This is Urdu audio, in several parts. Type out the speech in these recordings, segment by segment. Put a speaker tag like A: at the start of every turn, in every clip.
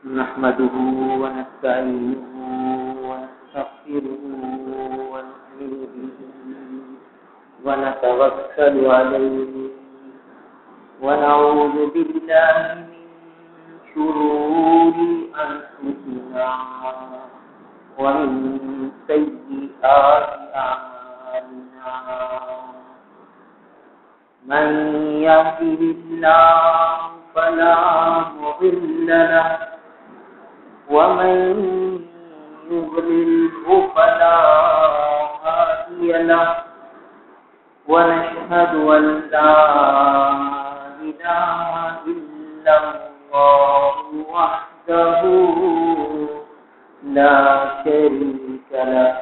A: نحمده ونستعينه ونستغفره ونؤمن به ونتوكل عليه ونعوذ بالله من شرور أنفسنا ومن سيئات أعمالنا من يهده الله فلا مضل له ومن يضلله فلا هادي له ونشهد أن لا إله إلا الله وحده لا شريك له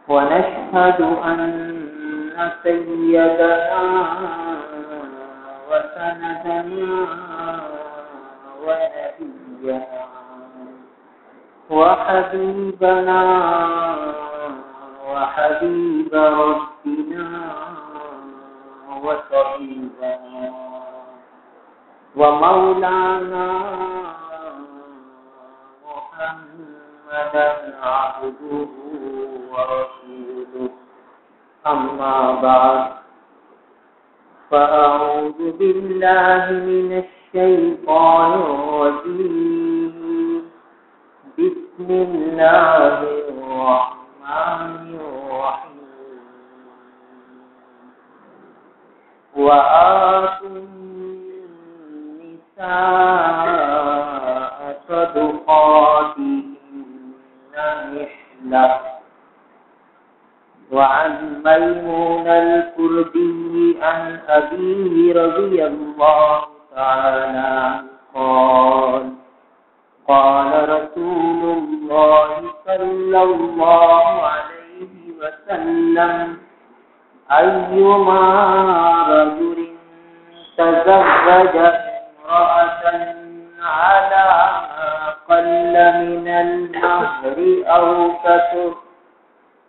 A: ونشهد أن سيدنا وسندنا ونبينا وحبيبنا وحبيب ربنا وطبيبنا ومولانا محمدا عبده ورسوله أما بعد فأعوذ بالله من الشيطان الرجيم بسم الله الرحمن الرحيم وآتوا النساء صدقاتهن نحلة وعن ميمون الكردي عن أبيه رضي الله تعالى قال قال رسول الله صلى الله عليه وسلم أيما رجل تزوج امرأة على ما قل من المهر أو كثر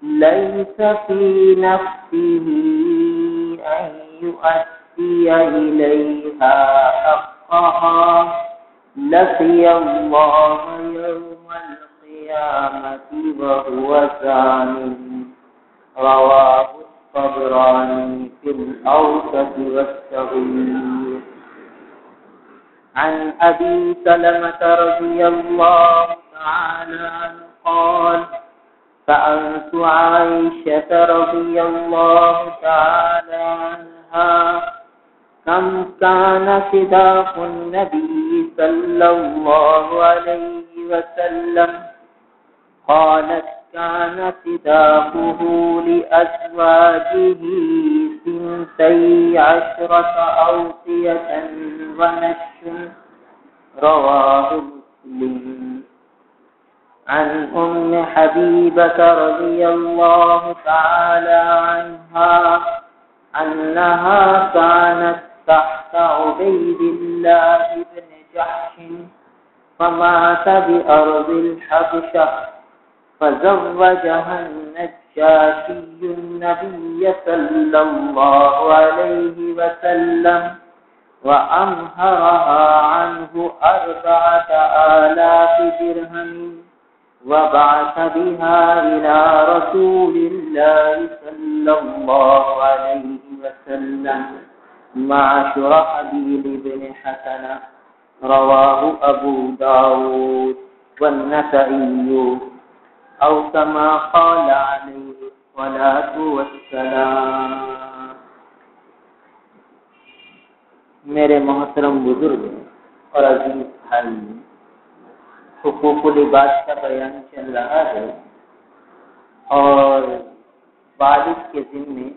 A: ليس في نفسه أن يؤدي إليها حقها لقي الله يوم القيامة وهو زان رواه الطبراني في الأوسط والصغير عن أبي سلمة رضي الله تعالى عنه قال سألت عائشة رضي الله تعالى عنها كم كان صداق النبي صلى الله عليه وسلم قالت كان صداقه لأزواجه 12 أوقية ونش رواه مسلم عن أم حبيبة رضي الله تعالى عنها أنها كانت تحت عبيد الله بن جحش فمات بأرض الحبشة فزوجها النجاشي النبي صلى الله عليه وسلم وأمهرها عنه 4000 درهم وبعث بها إلى رسول الله صلى الله عليه وسلم مع شرحبيل بن حسنة رواه أبو داود والنسائي أو كما قال عليه الصلاة والسلام. میرے محترم بزرگ اور عزیز بھائی، حقوق العباد کا بیان چل رہا ہے اور والد کے ذمے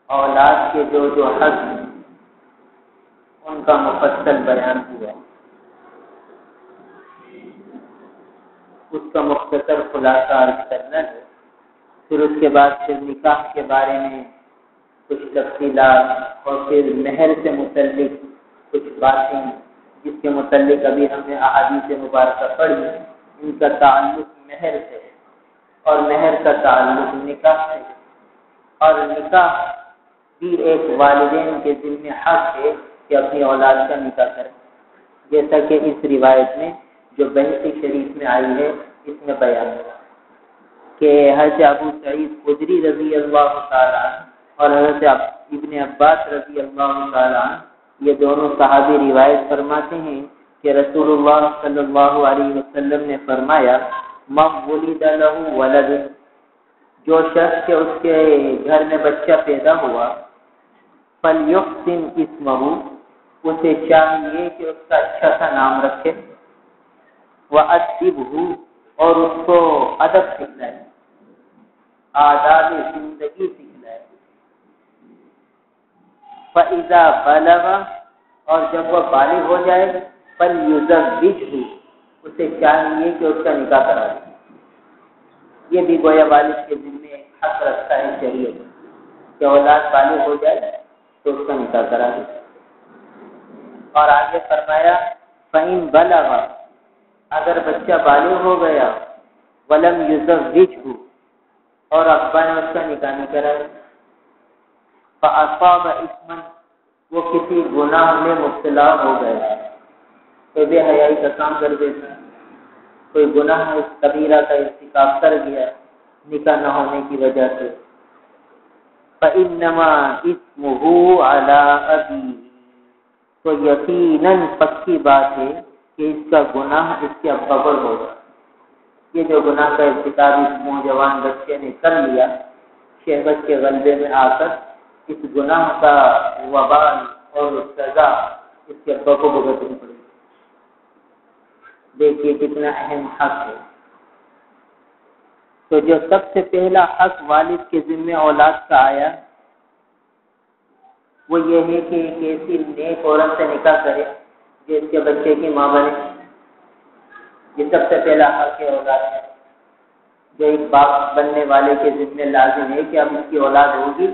A: اولاد کے جو حق ہیں ان کا مفصل بیان ہوا. اس کا مختصر خلاصہ عرض کرنا ہے. پھر اس کے بعد نکاح کے بارے میں کچھ تفصیلات اور پھر مہر سے متعلق کچھ باتیں جس کے متعلق ابھی ہم نے احادیث مبارکہ پڑھی. ان کا تعلق مہر سے اور مہر کا تعلق نکاح سے، اور نکاح بھی ایک والدین کے ذمہ حق ہے کہ اپنی اولاد کا نکاح کریں، جیسا کہ اس روایت میں جو بحث شریف میں آئی ہے اس میں بیان ہے کہ حضرت ابو سعید خدری رضی اللہ تعالیٰ اور حضرت ابن عباس رضی اللہ تعالیٰ یہ دونوں صحابی روایت فرماتے ہیں کہ رسول اللہ صلی اللہ علیہ وسلم نے فرمایا من ولد له ولد، جو شخص کے اس کے گھر میں بچہ پیدا ہوا، فلیحسن اسمہ، اسے چاہیے کہ اس کا اچھا سا نام رکھے، وَأَدِّبْهُ، اور اس کو ادب سکھلائے، آداب زندگی سکھلائے، فَإِذَا بَلَغَ، اور جب وہ بالغ ہو جائے، فَلْيُزَوِّجْهُ، اسے چاہیے کہ اس کا نکاح کرا دے۔ یہ بھی گویا والد کے ذمہ ایک حق رکھتا ہے شریعت کہ اولاد بالغ ہو جائے تو اس کا نکاح کرا دے۔ اور آگے فرمایا فَإِن بَلَغَ، اگر بچہ بالغ ہو گیا، وَلَمْ يُزَوِّجْهُ، اور ابا نے اس کا نکاح نہیں کرایا، فَأَصَابَ إِثْمًا، وہ کسی گناہ میں مبتلا ہو گیا، کوئی بے حیائی کا کام کر دیتا، کوئی گناہ اس کبیرہ کا ارتکاب کر گیا نکاح نہ ہونے کی وجہ سے، فَإِنَّمَا إِثْمُهُ عَلَىٰ أَبِيهِ، تو یقیناً پکی بات ہے کہ اس کا گناہ اس کے ابا پر ہوگا۔ یہ جو گناہ کا ارتکاب اس نوجوان بچے نے کر لیا، شہوت کے غلبے میں آ کر، اس گناہ کا وبال اور سزا اس کے ابا کو بھگتنی پڑے گی۔ دیکھیے کتنا اہم حق ہے۔ تو جو سب سے پہلا حق والد کے ذمہ اولاد کا آیا وہ یہ ہے کہ ایک ایسی نیک عورت سے نکاح کرے جو اس کے بچے کی ماں بنے۔ یہ سب سے پہلا حق ہے اولاد ہے، جو ایک باپ بننے والے کے ذمہ لازم ہے کہ اب اس کی اولاد ہوگی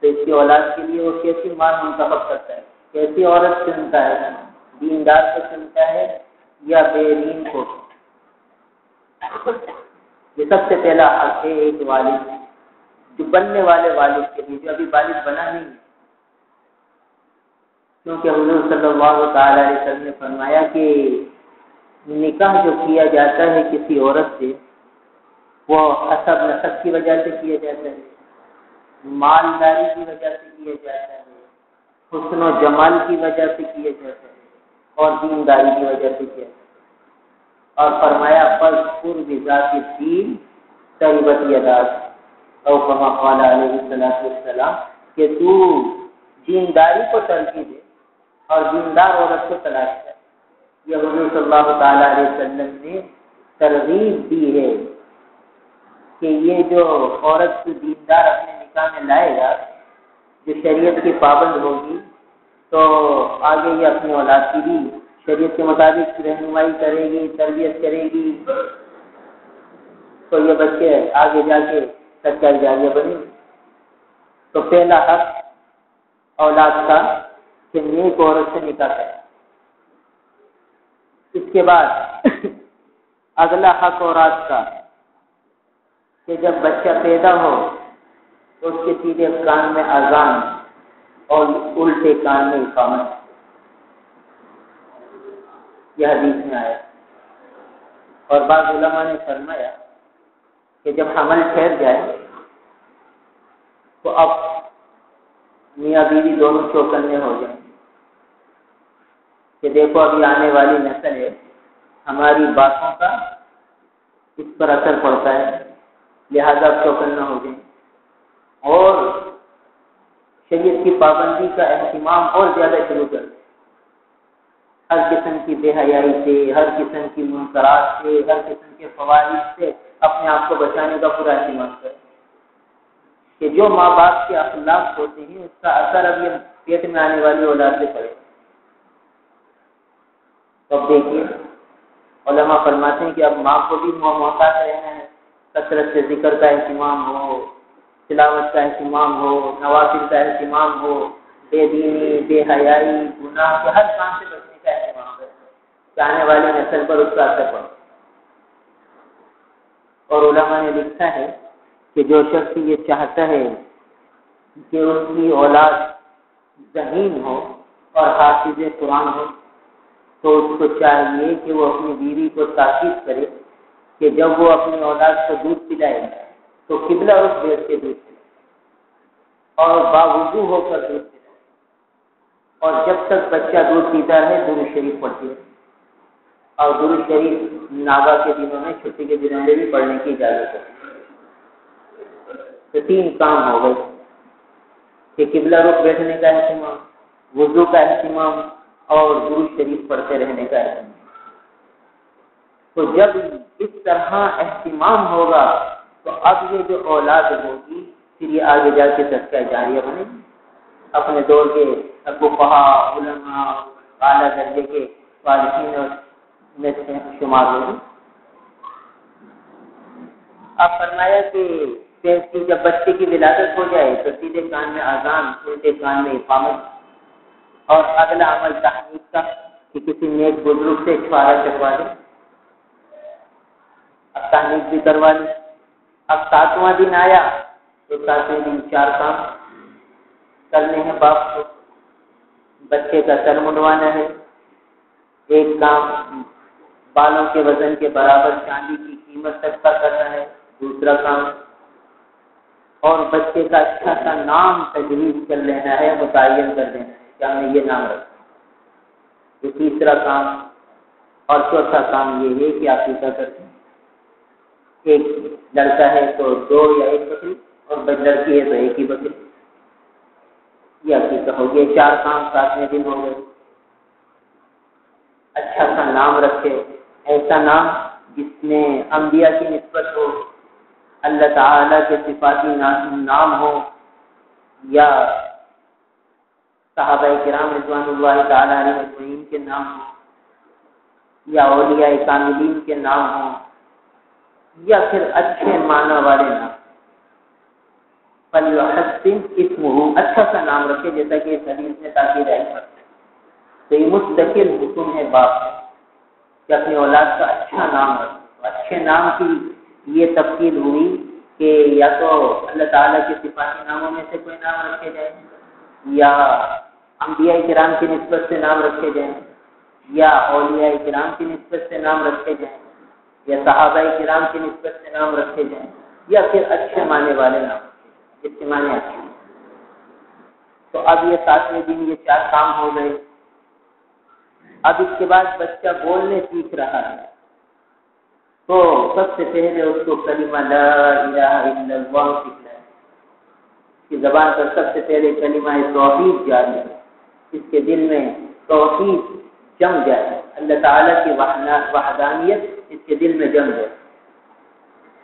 A: تو اس کی اولاد کے لیے وہ کیسی ماں منتخب کرتا ہے، کیسی عورت چنتا ہے، دیندار کو چنتا ہے یا بے دین کو۔ یہ سب سے پہلا حق ہے ایک والد جو بننے والے والد کے لیے، جو ابھی والد بنا نہیں، کیونکہ حضور صلی اللہ تعالی علیہ وسلم نے فرمایا کہ نکاح جو کیا جاتا ہے کسی عورت سے وہ حسب نسب کی وجہ سے کیا جاتا ہے، مالداری کی وجہ سے کیا جاتا ہے، حسن و جمال کی وجہ سے کیا جاتا ہے، اور دینداری کی وجہ سے کیا جاتا ہے۔ اور فرمایا فَاذْكُرْ بِذَاتِ الدِّينِ تَرِبَتْ يَدَاكَ، او کما قال علیہ السلام کہ تو دینداری کو ترجیح دے اور دیندار عورت کو تلاش کر۔ یہ حضور صلی اللہ تعالی علیہ وسلم نے ترغیب دی ہے کہ یہ جو عورت کو دیندار اپنے نکاح میں لائے گا، جو شریعت کی پابند ہوگی، تو آگے یہ اپنی اولاد کی بھی شریعت کے مطابق رہنمائی کرے گی، تربیت کرے گی، تو یہ بچے آگے جا کے سچا جاریہ بنے گے۔ تو پہلا حق اولاد کا کہ نیک عورت سے نکاح کرے۔ اس کے بعد اگلا حق اولاد کا کہ جب بچہ پیدا ہو تو اس کے سیدھے کان میں اذان اور الٹے کان میں اقامت، یہ حدیث میں آیا۔ اور بعض علماء نے فرمایا کہ جب حمل ٹھہر جائے تو اب میاں بیوی دونوں چوکنے ہو جائیں کہ دیکھو ابھی آنے والی نسل ہے، ہماری باتوں کا اس پر اثر پڑتا ہے، لہذا اب چوکنا ہو جائیں، اور شریعت کی پابندی کا اہتمام اور زیادہ شروع کر دیں۔ ہر قسم کی بے حیائی سے، ہر قسم کی منکرات سے، ہر قسم کے فواہش سے اپنے آپ کو بچانے کا پورا اہتمام کریں کہ جو ماں باپ کے اخلاق ہوتے ہیں اس کا اثر اب یہ پیٹ میں آنے والی اولاد سے پڑے۔ تو اب دیکھیے علماء فرماتے ہیں کہ اب ماں کو بھی محتاط رہنا ہے، کثرت سے ذکر کا اہتمام ہو، تلاوت کا اہتمام ہو، نوافل کا اہتمام ہو، بے دینی، بے حیائی، گناہ کے ہر کام سے بچنے کا اہتمام ہے کہ آنے والی نسل پر اس کا اثر پڑے۔ اور علماء نے لکھا ہے کہ جو شخص یہ چاہتا ہے کہ اس کی اولاد ذہین ہو اور حافظ قرآن ہو، تو اس کو چاہیے کہ وہ اپنی بیوی کو تاکید کرے کہ جب وہ اپنی اولاد کو دودھ پلائے تو قبلہ رخ بیٹھ کے دودھ پلائے اور باوضو ہو کر دودھ پلائے، اور جب تک بچہ دودھ پیتا رہے درود شریف پڑھتی ہے، اور درود شریف ناگا کے دنوں میں، چھٹی کے دنوں میں بھی پڑھنے کی اجازت ہے۔ تو 3 کام ہو گئے کہ قبلہ رخ بیٹھنے کا اہتمام، وضو کا اہتمام اور درود شریف پڑھتے رہنے کا اہتمام۔ تو جب اس طرح اہتمام ہوگا تو اب یہ جو اولاد ہوگی پھر یہ آگے جا کے صدقہ جاریہ بنے گی، اپنے دور کے فقہاء، علماء، اعلیٰ درجے کے صالحین میں سے شمار ہوگی۔ آپ فرمایا کہ جب بچے کی ولادت ہو جائے تو سیدھے کان میں اذان، الٹے کان میں اقامت، اور اگلا عمل تحنیک کا کہ کسی نیک بزرگ سے چھوارا چکوا دے، اب تحنیک بھی کروا لی۔ اب 7واں دن آیا تو 7ویں دن 4 کام کرنے ہیں باپ کو۔ بچے کا سر منڈوانا ہے، ایک کام بالوں کے وزن کے برابر چاندی کی قیمت تک کا کرنا ہے، دوسرا کام، اور بچے کا اچھا سا نام تجویز کر لینا ہے، متعین کر دینا ہے کہ ہم نے یہ نام رکھا، یہ تیسرا کام، اور چوتھا کام یہ ہے کہ عقیقہ کرتے ہیں۔ ایک لڑکا ہے تو 2 یا 1 بکری، اور لڑکی ہے تو 1 ہی بکری، یہ عقیقہ ہو گیا۔ 4 کام 7ویں دن ہو گئے۔ اچھا سا نام رکھے، ایسا نام جس میں انبیاء کی نسبت ہو، اللہ تعالیٰ کے صفاتی نام ہو، یا صحابہ کرام رضوان اللہ تعالیٰ علیہ اجمعین کے نام ہو، یا اولیاء کاملین کے نام ہو، یا پھر اچھے معنی والے نام۔ فَلْيُحَسِّنْ اسْمُهُ، اچھا سا نام رکھے، جیسا کہ اس حدیث میں تاکید ہے۔ تو یہ مستقل حکم ہے باپ کہ اپنی اولاد کا اچھا نام رکھے۔ اچھے نام کی یہ تفصیل ہوئی کہ یا تو اللہ تعالیٰ کے صفاتی ناموں میں سے کوئی نام رکھے جائیں، یا انبیاء کرام کی نسبت سے نام رکھے جائیں، یا اولیاء کرام کی نسبت سے نام رکھے جائیں، یا صحابہ کرام کی نسبت سے نام رکھے جائیں، یا پھر اچھے معنی والے نام جس کے معنی اچھے ہیں۔ تو اب یہ 7ویں دن یہ 4 کام ہو گئے۔ اب اس کے بعد بچہ بولنے سیکھ رہا ہے تو سب سے پہلے اس کو کلمہ لا الہ الا اللہ سیکھنا ہے۔ اس کی زبان پر سب سے پہلے کلمہ توحید جاری ہے، اس کے دل میں توحید جم جائے، اللہ تعالیٰ کی وحدانیت اس کے دل میں جم جائے۔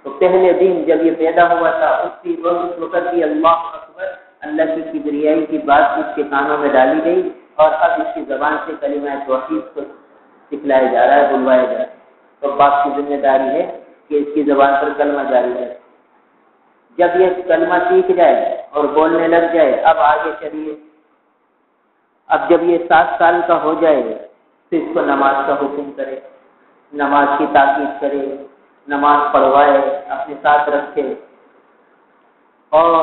A: تو پہلے دن جب یہ پیدا ہوا تھا اس وقت بھی اللہ اکبر، اللہ کی کبریائی کی بات اس کے کانوں میں ڈالی گئی، اور اب اس کی زبان سے کلمہ توحید کو سکھلایا جا رہا ہے، بلوایا جا رہا ہے۔ تو باپ کی ذمہ داری ہے کہ اس کی زبان پر کلمہ جاری ہے۔ جب یہ کلمہ سیکھ جائے اور بولنے لگ جائے، اب آگے چلیے۔ اب جب یہ 7 سال کا ہو جائے تو اس کو نماز کا حکم کرے، نماز کی تاکید کرے، نماز پڑھوائے، اپنے ساتھ رکھے، اور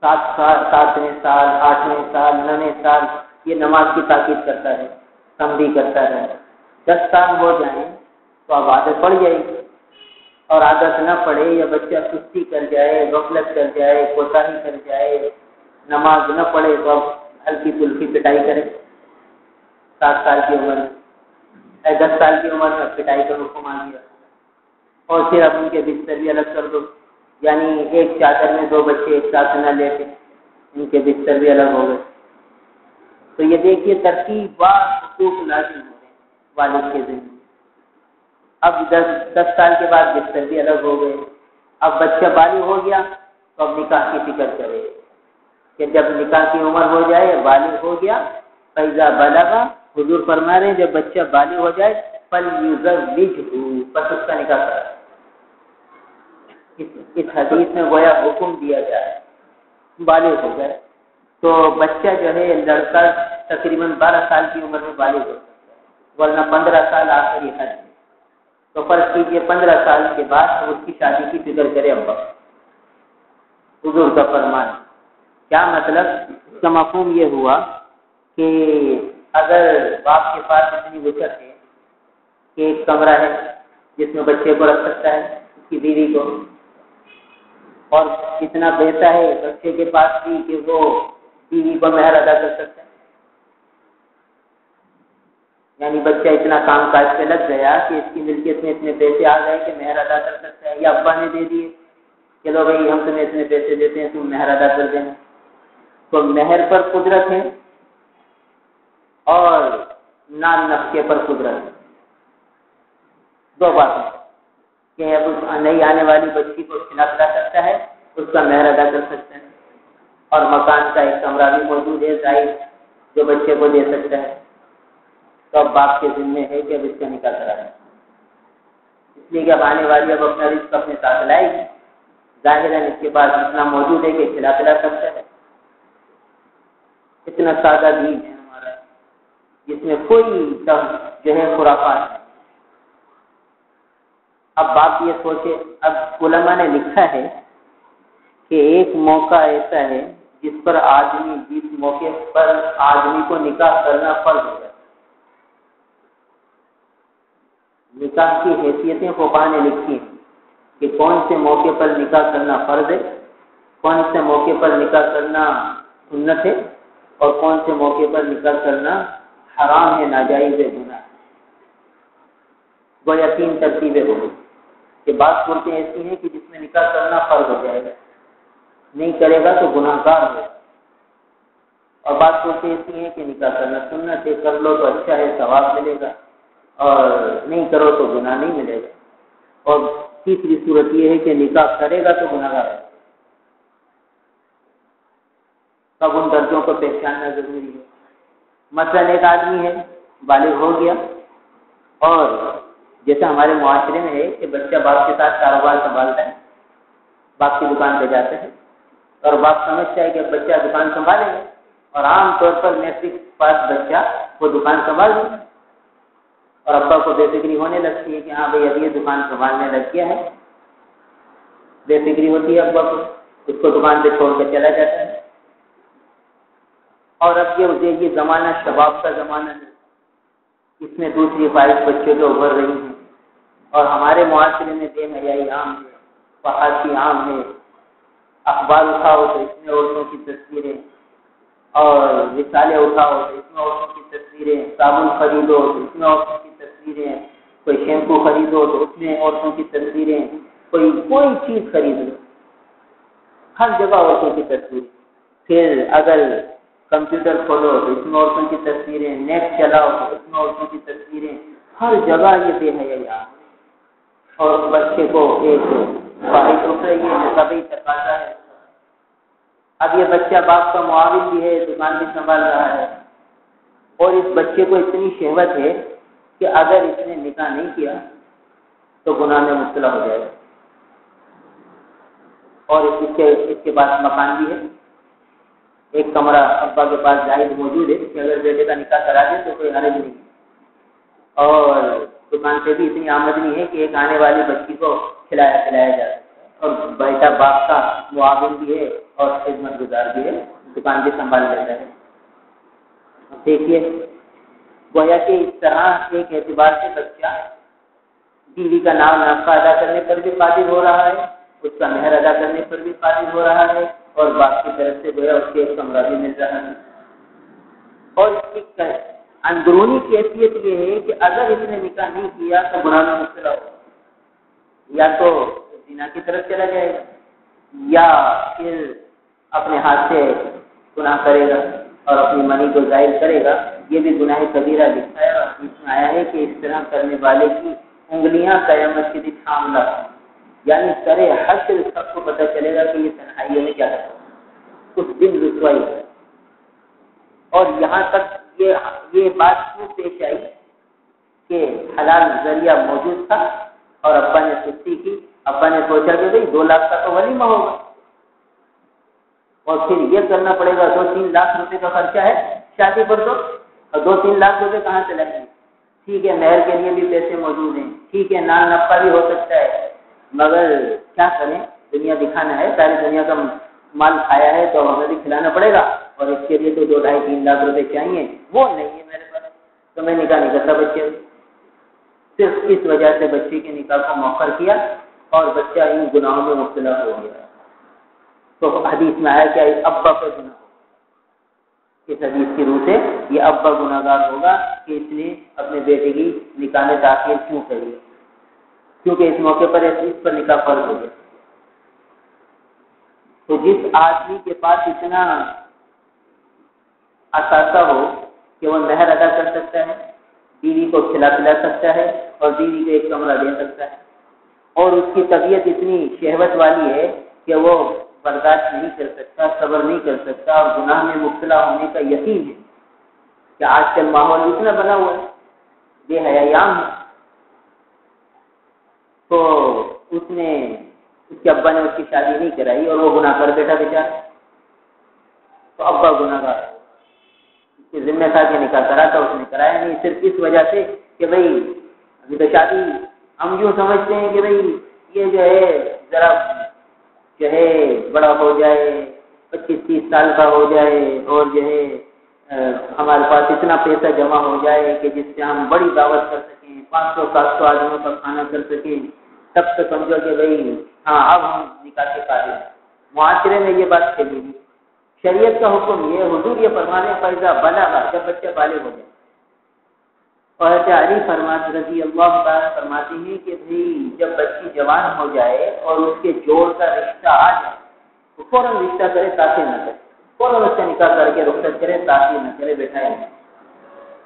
A: 7ویں سال، 8ویں سال، 9ویں سال یہ نماز کی تاکید کرتا ہے، تنبیہ کرتا ہے۔ 10 سال ہو جائیں تو اب عادت پڑ جائے گی، اور عادت نہ پڑے یا بچہ سستی کر جائے، غفلت کر جائے، کوتاہی کر جائے، نماز نہ پڑھے تو اب ہلکی پھلکی پٹائی کرے۔ 7 سال کی عمر میں، 10 سال کی عمر میں پٹائی کا حکم آ گیا، اور پھر اب ان کے بستر بھی الگ کر دو، یعنی ایک چادر میں 2 بچے ایک ساتھ نہ لیتے، ان کے بستر بھی الگ ہو گئے۔ تو یہ دیکھیے ترتیب وار حقوق لازم ہو گئے والد کے ذمہ۔ اب 10 سال کے بعد بستر بھی الگ ہو گئے۔ اب بچہ بالغ ہو گیا تو اب نکاح کی فکر کرے کہ جب نکاح کی عمر ہو جائے، بالغ ہو گیا، فیضا بلغا، حضور فرما رہے ہیں جب بچہ بالغ ہو جائے فلیزوجہ، پس اس کا نکاح کرے۔ اس حدیث میں گویا حکم دیا جائے بالغ ہو جائے تو بچہ جو ہے لڑکا تقریباً 12 سال کی عمر میں بالغ ہو سکتا ہے، ورنہ 15 سال آخری حد ہے۔ تو فرض کیجیے 15 سال کے بعد اس کی شادی کی فکر کرے ابا، حضور کا فرمان۔ کیا مطلب؟ اس کا مفہوم یہ ہوا کہ اگر باپ کے پاس اتنی وسعت ہے کہ ایک کمرہ ہے جس میں بچے کو رکھ سکتا ہے، اس کی بیوی کو، اور اتنا پیسہ ہے بچے کے پاس بھی کہ وہ بیوی کو مہر ادا کر سکتا ہے، یعنی بچہ اتنا کام کاج پہ لگ گیا کہ اس کی ملکیت میں اتنے پیسے آ گئے کہ مہر ادا کر سکتا ہے، یا ابا نے دے دیے، چلو بھائی ہم تمہیں اتنے پیسے دیتے ہیں تم مہر ادا کر دینا، تو مہر پر قدرت ہے اور نان نفقے پر قدرت ہے، دو باتیں کہ اب اس نئی آنے والی بچی کو کھلا پلا سکتا ہے، اس کا مہر ادا کر سکتا ہے، اور مکان کا ایک کمرہ بھی موجود ہے ظاہر جو بچے کو دے سکتا ہے، تو اب باپ کے ذمے ہے کہ اب اس کا نکاح کرا ہے، اس لیے کہ اب آنے والی اب اپنا رزق اپنے ساتھ لائے گی، ظاہراً اس کے پاس اتنا موجود ہے کہ کھلا پلا سکتا ہے، اتنا سادہ دین ہے ہمارا جس میں کوئی جو ہے خرافات ہے۔ اب باپ یہ سوچے، اب علماء نے لکھا ہے کہ ایک موقع ایسا ہے جس موقع پر آدمی کو نکاح کرنا فرض ہے۔ نکاح کی حیثیتیں فقہاء نے لکھی ہیں کہ کون سے موقع پر نکاح کرنا فرض ہے، کون سے موقع پر نکاح کرنا سنت ہے، اور کون سے موقع پر نکاح کرنا حرام ہے، ناجائز ہے، گناہ ہے۔ گویا 3 ترتیبیں ہوگی کہ بعض صورتیں ایسی ہیں کہ جس میں نکاح کرنا فرض ہو جائے گا، نہیں کرے گا تو گناہ گار ہوگا، اور بعض صورتیں ایسی ہیں کہ نکاح کرنا سنت ہے، کر لو تو اچھا ہے، ثواب ملے گا، اور نہیں کرو تو گناہ نہیں ملے گا، اور تیسری صورت یہ ہے کہ نکاح کرے گا تو گناہ گار ہے۔ تب ان درجوں کو پہچاننا ضروری ہے۔ مثلا ایک آدمی ہے، بالغ ہو گیا، اور جیسا ہمارے معاشرے میں ہے کہ بچہ باپ کے ساتھ کاروبار سنبھالتا ہے، باپ کی دکان پہ جاتا ہے، اور باپ سمجھتا ہے کہ بچہ دکان سنبھالے گا، اور عام طور پر میٹرک پاس بچہ وہ دکان سنبھال لے، اور ابا کو بے فکری ہونے لگتی ہے کہ ہاں بھائی اب یہ دکان سنبھالنے لگ گیا ہے، بے فکری ہوتی ہے ابا کو، اس کو دکان پہ چھوڑ کر چلا جاتا ہے۔ اور اب یہ زمانہ شباب کا زمانہ ہے، اس میں دوسری خواہش بچے کو ابھر رہی ہیں، اور ہمارے معاشرے میں بے حیائی عام ہے، فحاشی عام ہے، اخبار اٹھاؤ تو اس میں عورتوں کی تصویریں، اور رسالے اٹھاؤ تو اس میں عورتوں کی تصویریں، صابن خریدو تو اس میں عورتوں کی تصویریں، کوئی شیمپو خریدو تو اس میں عورتوں کی تصویریں، کوئی چیز خریدو ہر جگہ عورتوں کی تصویریں، پھر اگر کمپیوٹر کھولو تو اس میں عورتوں کی تصویریں، نیٹ چلاؤ تو اس میں عورتوں کی تصویریں، ہر جگہ یہ بے حیائی عام ہے، اور بچے کو ایک خواہش اٹھ رہی ہے، سبھی تقاضا ہے۔ اب یہ بچہ باپ کا معاون بھی ہے، دکان بھی سنبھال رہا ہے، اور اس بچے کو اتنی شہوت ہے کہ اگر اس نے نکاح نہیں کیا تو گناہ میں مبتلا ہو جائے گا، اور اس کے پاس مکان بھی ہے، ایک کمرہ ابا کے پاس جائز موجود ہے کہ اگر بیٹے کا نکاح کرا دے تو کوئی حرج نہیں، اور دکان سے بھی اتنی آمدنی ہے کہ ایک آنے والی بچی کو کھلایا جا سکتا ہے، اور بیٹا باپ کا معاون بھی ہے اور خدمت گزار بھی ہے، دکان بھی سنبھال لیتا ہے۔ دیکھیے گویا کہ اس طرح ایک اعتبار سے بچہ بیوی کا نام نفقہ ادا کرنے پر بھی قادر ہو رہا ہے، اس کا مہر ادا کرنے پر بھی قادر ہو رہا ہے، اور باپ کی طرف سے گویا اس کے ایک کمرہ بھی مل رہا ہے۔ اور اس کی اندرونی کیفیت یہ ہے کہ اگر اس نے نکاح نہیں کیا تو گناہ میں مبتلا ہوگا، یا تو زنا کی طرف چلا جائے گا، یا پھر اپنے ہاتھ سے گناہ کرے گا اور اپنی منی کو ظاہر کرے گا، یہ بھی گناہ کبیرہ لکھا ہے، اور اس میں آیا ہے کہ اس طرح کرنے والے کی انگلیاں قیامت کے دن حاملہ ہیں، یعنی سرے حشر سب کو پتہ چلے گا کہ یہ تنہائیوں میں کیا کرتا ہے، اس دن رسوائی ہے۔ اور یہاں تک یہ بات کیوں پیش آئی کہ حلال ذریعہ موجود تھا اور ابا نے سستی کی، ابا نے سوچا کہ بھائی 2 لاکھ کا تو ولیمہ ہوگا، اور پھر یہ کرنا پڑے گا 2-3 لاکھ روپے کا خرچہ ہے شادی پر، تو اور 2-3 لاکھ روپے کہاں سے لگیں گے؟ ٹھیک ہے مہر کے لیے بھی پیسے موجود ہیں، ٹھیک ہے نان نفقہ بھی ہو سکتا ہے، مگر کیا کریں، دنیا دکھانا ہے، ساری دنیا کا مال کھایا ہے تو ہمیں بھی کھلانا پڑے گا، اور اس کے لیے تو 2-2.5-3 لاکھ روپے چاہیے، وہ نہیں ہے میرے پاس۔ تو میں نکاح نہیں کرتا بچے سے۔ صرف اس وجہ سے بچے کے نکاح کو مؤخر کیا اور بچہ ان گناہوں میں مبتلا ہو گیا۔ تو حدیث میں آیا کہ ابا کا گناہ، اس حدیث کی روح سے یہ ابا گناہ گار ہوگا کہ اس نے اپنے بیٹے کی نکاح میں تاخیر کیوں کری، کیونکہ اس موقع پر اس پر نکاح فرض ہو گیا۔ تو جس آدمی کے پاس اتنا اثاثہ ہو کہ وہ مہر ادا کر سکتا ہے، بیوی کو کھلا پلا سکتا ہے اور بیوی کو ایک کمرہ دے سکتا ہے، اور اس کی طبیعت اتنی شہوت والی ہے کہ وہ برداشت نہیں کر سکتا، صبر نہیں کر سکتا اور گناہ میں مبتلا ہونے کا یقین ہے کہ آج کل ماحول اتنا بنا ہوا ہے، بے حیایان ہے، تو اس نے اس کے ابا نے اس کی شادی نہیں کرائی اور وہ گناہ کر بیٹھا بیچارہ، تو ابا گناہ گار ہے۔ اس کے ذمہ تھا کہ نکاح کرا تھا، اس نے کرایا نہیں، صرف اس وجہ سے کہ بھائی ابھی تو شادی ہم یوں سمجھتے ہیں کہ بھائی یہ جو ہے ذرا جو ہے بڑا ہو جائے، 25-30 سال کا ہو جائے اور جو ہے ہمارے پاس اتنا پیسہ جمع ہو جائے کہ جس سے ہم بڑی دعوت کر سکیں، 500-700 آدمیوں کا کھانا کر سکیں، تب تو سمجھو کہ بھائی ہاں اب ہم نکاح کے قابل ہیں۔ معاشرے میں یہ بات چلی گئی، شریعت کا حکم یہ، حضور یہ فرمانے فیضا بلغ، جب بچہ بالغ ہو جائے، اور حضرت علی رضی اللہ تعالیٰ فرماتے ہیں کہ بھائی جب بچی جوان ہو جائے اور اس کے جوڑ کا رشتہ آ جائے تو فوراً رشتہ کرے، تاخیر نہ کرے، فوراً اس کا نکاح کر کے رخصت کرے، تاخیر نہ کرے، بٹھائے نہیں۔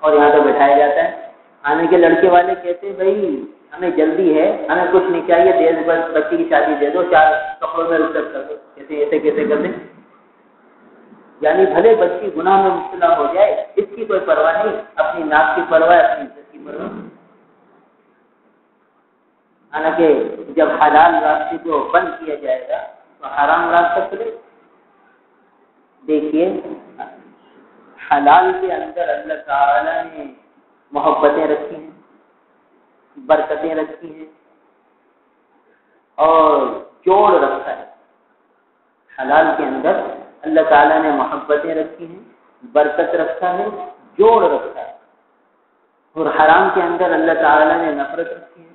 A: اور یہاں تو بٹھایا جاتا ہے، آنے کے لڑکے والے کہتے ہیں بھائی ہمیں جلدی ہے، ہمیں کچھ نہیں چاہیے، دیر بس بچی کی شادی دے دو، 4 کپڑوں میں رخصت کر دو، ایسے کیسے کر دیں؟ یعنی بھلے بچی گناہ میں مبتلا ہو جائے، اس کی کوئی پرواہ نہیں، اپنی ناک کی پرواہ، اپنی عزت کی پرواہ۔ حالانکہ جب حلال راستے کو بند کیا جائے گا تو حرام راستہ چلے۔ دیکھیے حلال کے اندر اللہ تعالی نے محبتیں رکھی ہیں، برکتیں رکھی ہیں اور جوڑ رکھا ہے۔ حلال کے اندر اللہ تعالیٰ نے محبتیں رکھی ہیں، برکت رکھا ہے، جوڑ رکھا ہے، اور حرام کے اندر اللہ تعالیٰ نے نفرت رکھی ہے،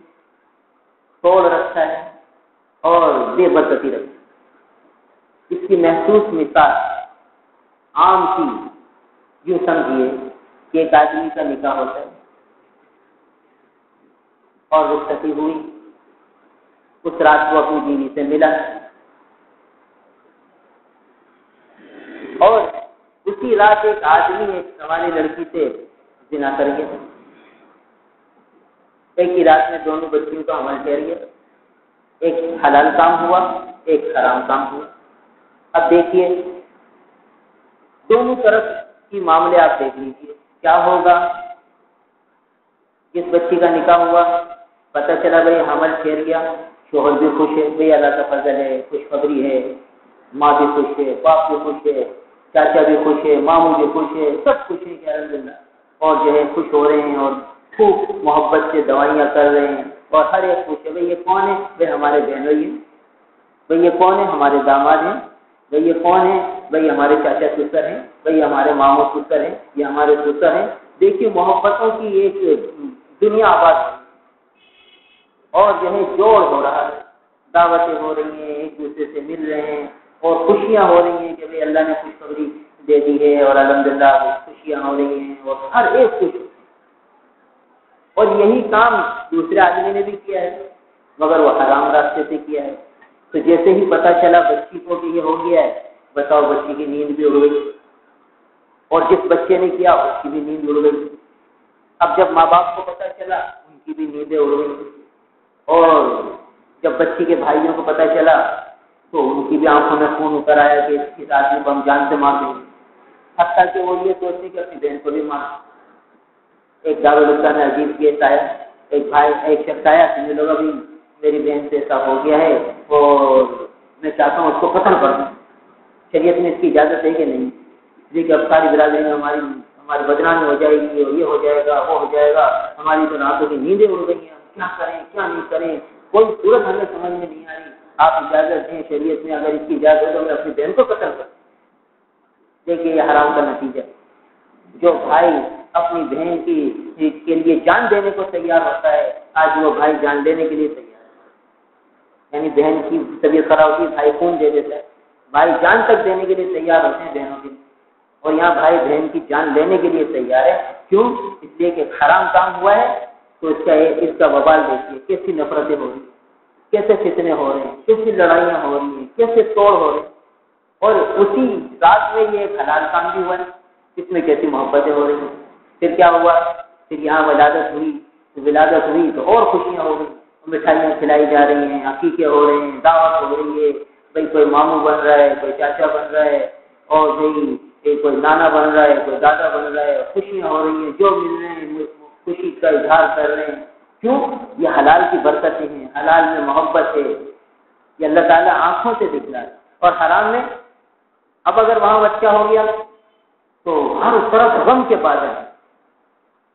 A: توڑ رکھا ہے اور بے برکتی رکھی ہے۔ اس کی محسوس مثال عام چیز یوں سمجھیے کہ ایک آدمی کا نکاح ہوتا ہے اور رخصتی ہوئی، اس رات کو اپنی بیوی سے ملا اور اسی رات ایک آدمی ایک سوانی لڑکی سے زنا کر گیا، ایک ہی رات میں دونوں بچیوں کا حمل ٹھہر گیا، ایک حلال کام ہوا، ایک حرام کام ہوا۔ اب دیکھیے دونوں طرف کی معاملے آپ دیکھ لیجیے، کیا ہوگا؟ جس بچی کا نکاح ہوا پتہ چلا بھائی حمل ٹھہر گیا، شوہر بھی خوش ہے، بھائی اللہ کا فضل ہے، خوشخبری ہے، ماں بھی خوش ہے، باپ بھی خوش ہے، چاچا بھی خوش ہے، ماموں بھی خوش ہے، سب خوش ہیں کہ الحمدللہ، اور جو ہے خوش ہو رہے ہیں اور خوب محبت سے دوائیاں کر رہے ہیں اور ہر ایک خوش ہے۔ بھائی یہ کون ہے؟ بھائی ہمارے بہنوئی ہیں، بھائی یہ کون ہے؟ ہمارے داماد ہیں، بھائی یہ کون ہے؟ بھائی ہمارے چاچا سسر ہیں، بھائی ہمارے ماموں سسر ہیں، یہ ہمارے سسر ہیں۔ دیکھیے محبتوں کی ایک دنیا آباد ہے اور جو ہے جوڑ ہو رہا ہے، دعوتیں ہو رہی ہیں، ایک دوسرے سے مل رہے ہیں اور خوشیاں ہو رہی ہیں کہ بھائی اللہ نے خوشخبری دے دی ہے اور الحمدللہ وہ خوشیاں ہو رہی ہیں اور ہر ایک خوش۔ اور یہی کام دوسرے آدمی نے بھی کیا ہے مگر وہ حرام راستے سے کیا ہے۔ تو جیسے ہی پتہ چلا بچی کو کہ یہ ہو گیا ہے، بتاؤ بچی کی نیند بھی اڑ گئی اور جس بچے نے کیا اس کی بھی نیند اڑ گئی۔ اب جب ماں باپ کو پتہ چلا ان کی بھی نیندیں اڑ گئی، اور جب بچی کے بھائیوں کو پتہ چلا تو ان کی بھی آنکھوں میں خون اتر آیا کہ اس آدمی کو ہم جان سے مار دیں گے، حتیٰ کہ وہ یہ سوچتے کہ اپنی بہن کو بھی مار۔ ایک دارالفتہ میں عجیب کیس آیا، ایک شخص آیا کہ لوگ ابھی میری بہن سے ایسا ہو گیا ہے اور میں چاہتا ہوں اس کو قتل کر دوں، شریعت میں اس کی اجازت ہے کہ نہیں؟ دیکھیے اب ساری برادری میں ہماری بدنامی ہو جائے گی اور یہ ہو جائے گا وہ ہو جائے گا، ہماری تو راتوں کی نیندیں اڑ گئی ہیں، کیا کریں کیا نہیں کریں، کوئی صورت ہمیں سمجھ میں نہیں آ رہی۔ آپ اجازت دیں شریعت میں، اگر اس کی اجازت ہو میں اپنی بہن کو قتل کر۔ دیکھیے یہ حرام کا نتیجہ، جو بھائی اپنی بہن کے لیے جان دینے کو تیار ہوتا ہے، آج وہ بھائی جان دینے کے لیے تیار ہے۔ یعنی بہن کی طبیعت خراب ہوتی ہے، بھائی خون دے دیتا ہے، بھائی جان تک دینے کے لیے تیار ہوتے ہیں بہنوں کے لیے، اور یہاں بھائی بہن کی جان لینے کے لیے تیار ہے۔ کیوں؟ اس لیے کہ حرام کام ہوا ہے تو اس کا وبال دیکھیے، کیسی نفرتیں ہو رہی ہیں، کیسے فتنے ہو رہے ہیں، کیسی لڑائیاں ہو رہی ہیں، کیسے توڑ ہو رہے ہیں، اور اسی رات میں یہ ایک حلال کام بھی ہوا ہے، اس میں کیسی محبتیں ہو رہی ہیں۔ پھر کیا ہوا؟ پھر یہاں ولادت ہوئی تو اور خوشیاں ہو گئی، مٹھائیاں کھلائی جا رہی ہیں، عقیقے ہو رہے ہیں، دعوت ہو رہی ہے، بھائی کوئی ماموں بن رہا ہے، کوئی چاچا بن رہا ہے، اور بھائی کوئی نانا بن رہا ہے، کوئی دادا بن رہا ہے، خوشیاں ہو رہی ہیں، جو مل رہے ہیں خوشی کا اظہار کر رہے ہیں۔ کیوں؟ یہ حلال کی برکتیں ہیں، حلال میں محبت ہے، یہ اللہ تعالیٰ آنکھوں سے دکھ رہا ہے۔ اور حرام میں اب اگر وہاں بچہ ہو گیا تو ہر طرف غم کے بادل ہیں،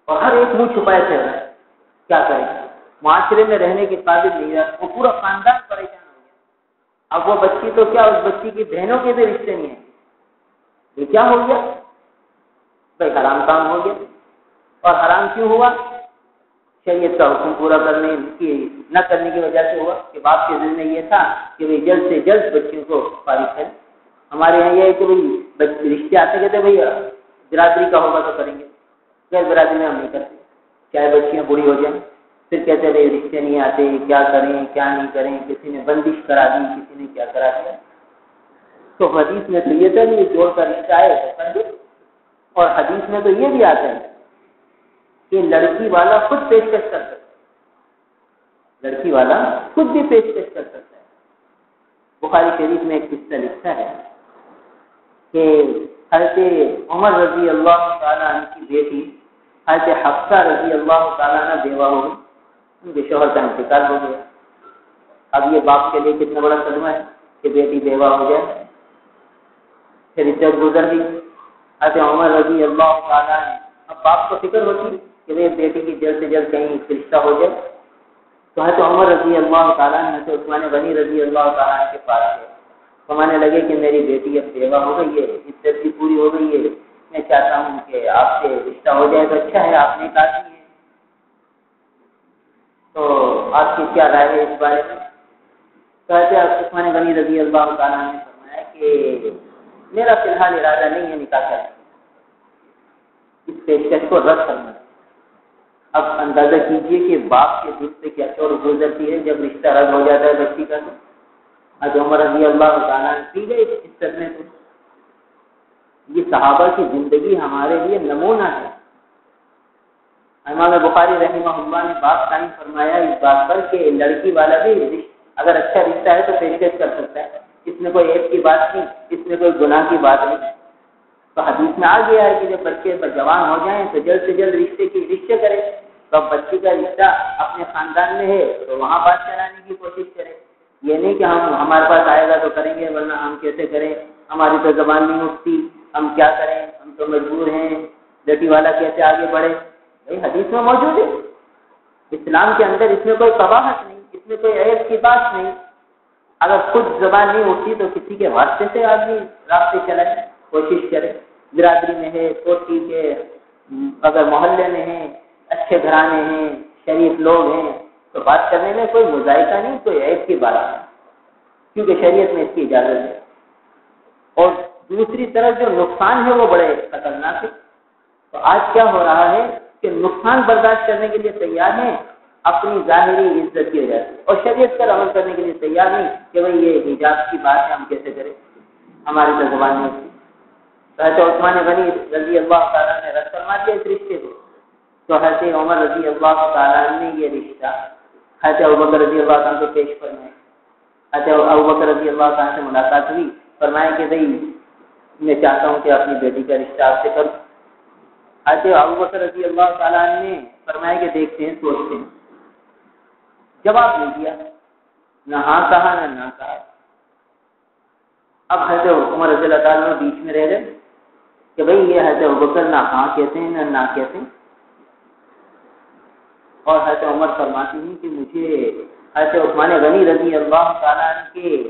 A: اور ہر ایک منہ چھپائے پھر رہا ہے، کیا کرے؟ معاشرے میں رہنے کے قابل نہیں رہا، وہ پورا خاندان پریشان ہو گیا۔ اب وہ بچی تو کیا، اس بچی کی بہنوں کے بھی رشتے نہیں ہیں۔ یہ کیا ہو گیا؟ بھائی حرام کام ہو گیا۔ اور حرام کیوں ہوا؟ شریعت کا حکم پورا نہ کرنے کی وجہ سے ہوا کہ باپ کے دل میں یہ تھا کہ بھائی جلد سے جلد بچیوں کو فارغ کریں۔ ہمارے یہاں یہ ہے کہ بھائی رشتے آتے کہتے بھائی برادری کا ہوگا تو کریں گے، غیر برادری میں ہم نہیں کرتے، چاہے بچیاں بوڑھی ہو جائیں۔ پھر کہتے بھائی رشتے نہیں آتے، کیا کریں کیا نہیں کریں، کسی نے بندش کرا دی، کسی نے کیا کرا دیا۔ تو حدیث میں تو یہ تھا کہ جوڑ کا رشتہ آئے تو کر دے، اور حدیث میں تو یہ بھی آتا ہے کہ لڑکی والا خود پیشکش کر سکتا ہے، لڑکی والا خود بھی پیشکش کر سکتا ہے۔ بخاری شریف میں ایک قصہ لکھا ہے کہ حضرت عمر رضی اللہ تعالیٰ عنہ کی بیٹی حضرت حفصہ رضی اللہ تعالیٰ عنہ بیوہ ہو گئی، ان کے شوہر کا انتقال ہو گیا۔ اب یہ باپ کے لیے کتنا بڑا صدمہ ہے کہ بیٹی بیوہ ہو جائے۔ پھر عزت گزر گئی، حضرت عمر رضی اللہ تعالیٰ عنہ، اب باپ کو فکر ہوتی کہ وہ بیٹی کی جلد سے جلد کہیں رشتہ ہو جائے، تو حضرت عمر رضی اللہ تعالیٰ عنہ حضرت عثمان غنی رضی اللہ تعالیٰ عنہ کے پاس گئے، فرمانے لگے کہ میری بیٹی اب بیوہ ہو گئی ہے، عزت بھی پوری ہو گئی ہے، میں چاہتا ہوں کہ آپ سے رشتہ ہو جائے تو اچھا ہے، آپ نے کہا ہے تو آپ کی کیا رائے ہے اس بارے میں؟ تو حضرت عثمان غنی رضی اللہ تعالیٰ عنہ نے فرمایا کہ میرا فی الحال ارادہ نہیں ہے نکاح کرنے، اس پیشکش کو رد کرنا۔ اب اندازہ کیجئے کہ باپ کے دل سے کیا چور گزرتی ہے جب رشتہ رد ہو جاتا ہے بچی کا۔ تو حضرت عمر رضی اللہ تعالیٰ نے پی گئے اس صدمے سے۔ یہ صحابہ کی زندگی ہمارے لیے نمونہ ہے۔ امام بخاری رحمہ اللہ نے بات قائم فرمایا اس بات پر کہ لڑکی والا بھی اگر اچھا رشتہ ہے تو پیشکش کر سکتا ہے، اس میں کوئی عیب کی بات نہیں، اس میں کوئی گناہ کی بات نہیں۔ تو حدیث میں آ گیا ہے کہ جب بچے جوان ہو جائیں تو جلد سے جلد رشتے کرے۔ تو اب بچی کا رشتہ اپنے خاندان میں ہے تو وہاں بات چلانے کی کوشش کرے، یہ نہیں کہ ہمارے پاس آئے گا تو کریں گے ورنہ ہم کیسے کریں، ہماری تو زبان نہیں اٹھتی، ہم کیا کریں، ہم تو مجبور ہیں، بیٹی والا کیسے آگے بڑھے۔ بھائی حدیث میں موجود ہے، اسلام کے اندر اس میں کوئی قباحت نہیں، اس میں کوئی عیب کی بات نہیں۔ اگر خود زبان نہیں اٹھتی تو کسی کے واسطے سے آدمی راستے چلائے، کوشش کرے، برادری میں ہے تو ٹھیک ہے، اگر محلے میں ہے، اچھے گھرانے ہیں، شریف لوگ ہیں تو بات کرنے میں کوئی مذائقہ نہیں، کوئی عیب کی بات نہیں، کیونکہ شریعت میں اس کی اجازت ہے۔ اور دوسری طرف جو نقصان ہے وہ بڑے خطرناک ہے۔ تو آج کیا ہو رہا ہے کہ نقصان برداشت کرنے کے لیے تیار ہیں اپنی ظاہری عزت کی وجہ سے، اور شریعت پر عمل کرنے کے لیے تیار نہیں کہ بھائی یہ حجاب کی بات ہے، ہم کیسے کریں، ہماری تو زبان نہیں ہوتی۔ حضرت عثمان غنی رضی اللہ تعالیٰ نے رد فرما دیا اس رشتے کو، تو حضرت عمر رضی اللہ تعالیٰ نے یہ رشتہ حضرت ابوبکر رضی اللہ تعالیٰ کو پیش فرمایا۔ حضرت ابوبکر رضی اللہ تعالیٰ سے ملاقات ہوئی، فرمایا کہ بھائی میں چاہتا ہوں کہ اپنی بیٹی کا رشتہ آپ سے کروں۔ حضرت ابوبکر رضی اللہ تعالیٰ نے فرمایا کہ دیکھتے ہیں، سوچتے ہیں۔ جواب نہیں دیا، نہ ہاں کہا نہ کہا۔ اب حضرت عمر رضی اللہ تعالیٰ بیچ میں رہ گئے کہ بھئی یہ حضرت ابوبکر نہ ہاں کہتے ہیں نہ کہتے ہیں، اور حضرت عمر فرماتے ہیں کہ مجھے حضرت عثمان غنی رضی اللہ تعالیٰ کے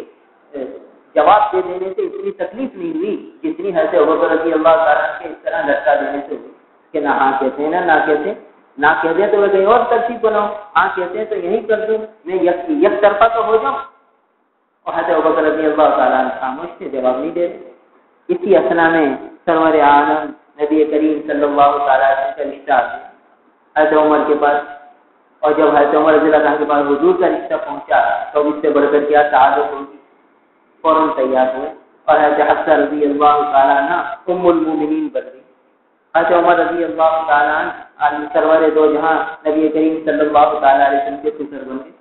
A: جواب دے دینے سے اتنی تکلیف نہیں ہوئی جتنی حضرت ابوبکر رضی اللہ تعالیٰ کے اس طرح لٹکا دینے سے ہوئی۔ کہ نہ ہاں کہتے ہیں نہ کہتے ہیں، نہ کہہ دیں تو وہ کہیں اور ترتیب بناؤ، ہاں کہتے ہیں تو یہی کر دوں، میں یک طرفہ تو ہو جاؤں۔ اور حضرت ابوبکر رضی اللہ تعالیٰ عنہ خاموش تھے، جواب نہیں دے رہے۔ اسی اثنا میں سرور عالم نبی کریم صلی اللہ تعالیٰ علیہ وسلم کا رشتہ آ گیا حضرت عمر کے پاس، اور جب حضرت عمر رضی اللہ عنہ کے پاس حضور کا رشتہ پہنچا تو اس سے بڑھ کر کیا سعادت ہوگی، فوراً تیار ہوئے اور حضرت حفصہ رضی اللہ تعالیٰ عنہ ام المومنین بن گئی۔ حضرت عمر رضی اللہ تعالیٰ عنہ سرور دو جہاں نبی کریم صلی اللہ تعالیٰ علیہ وسلم کے سسر بن گئے،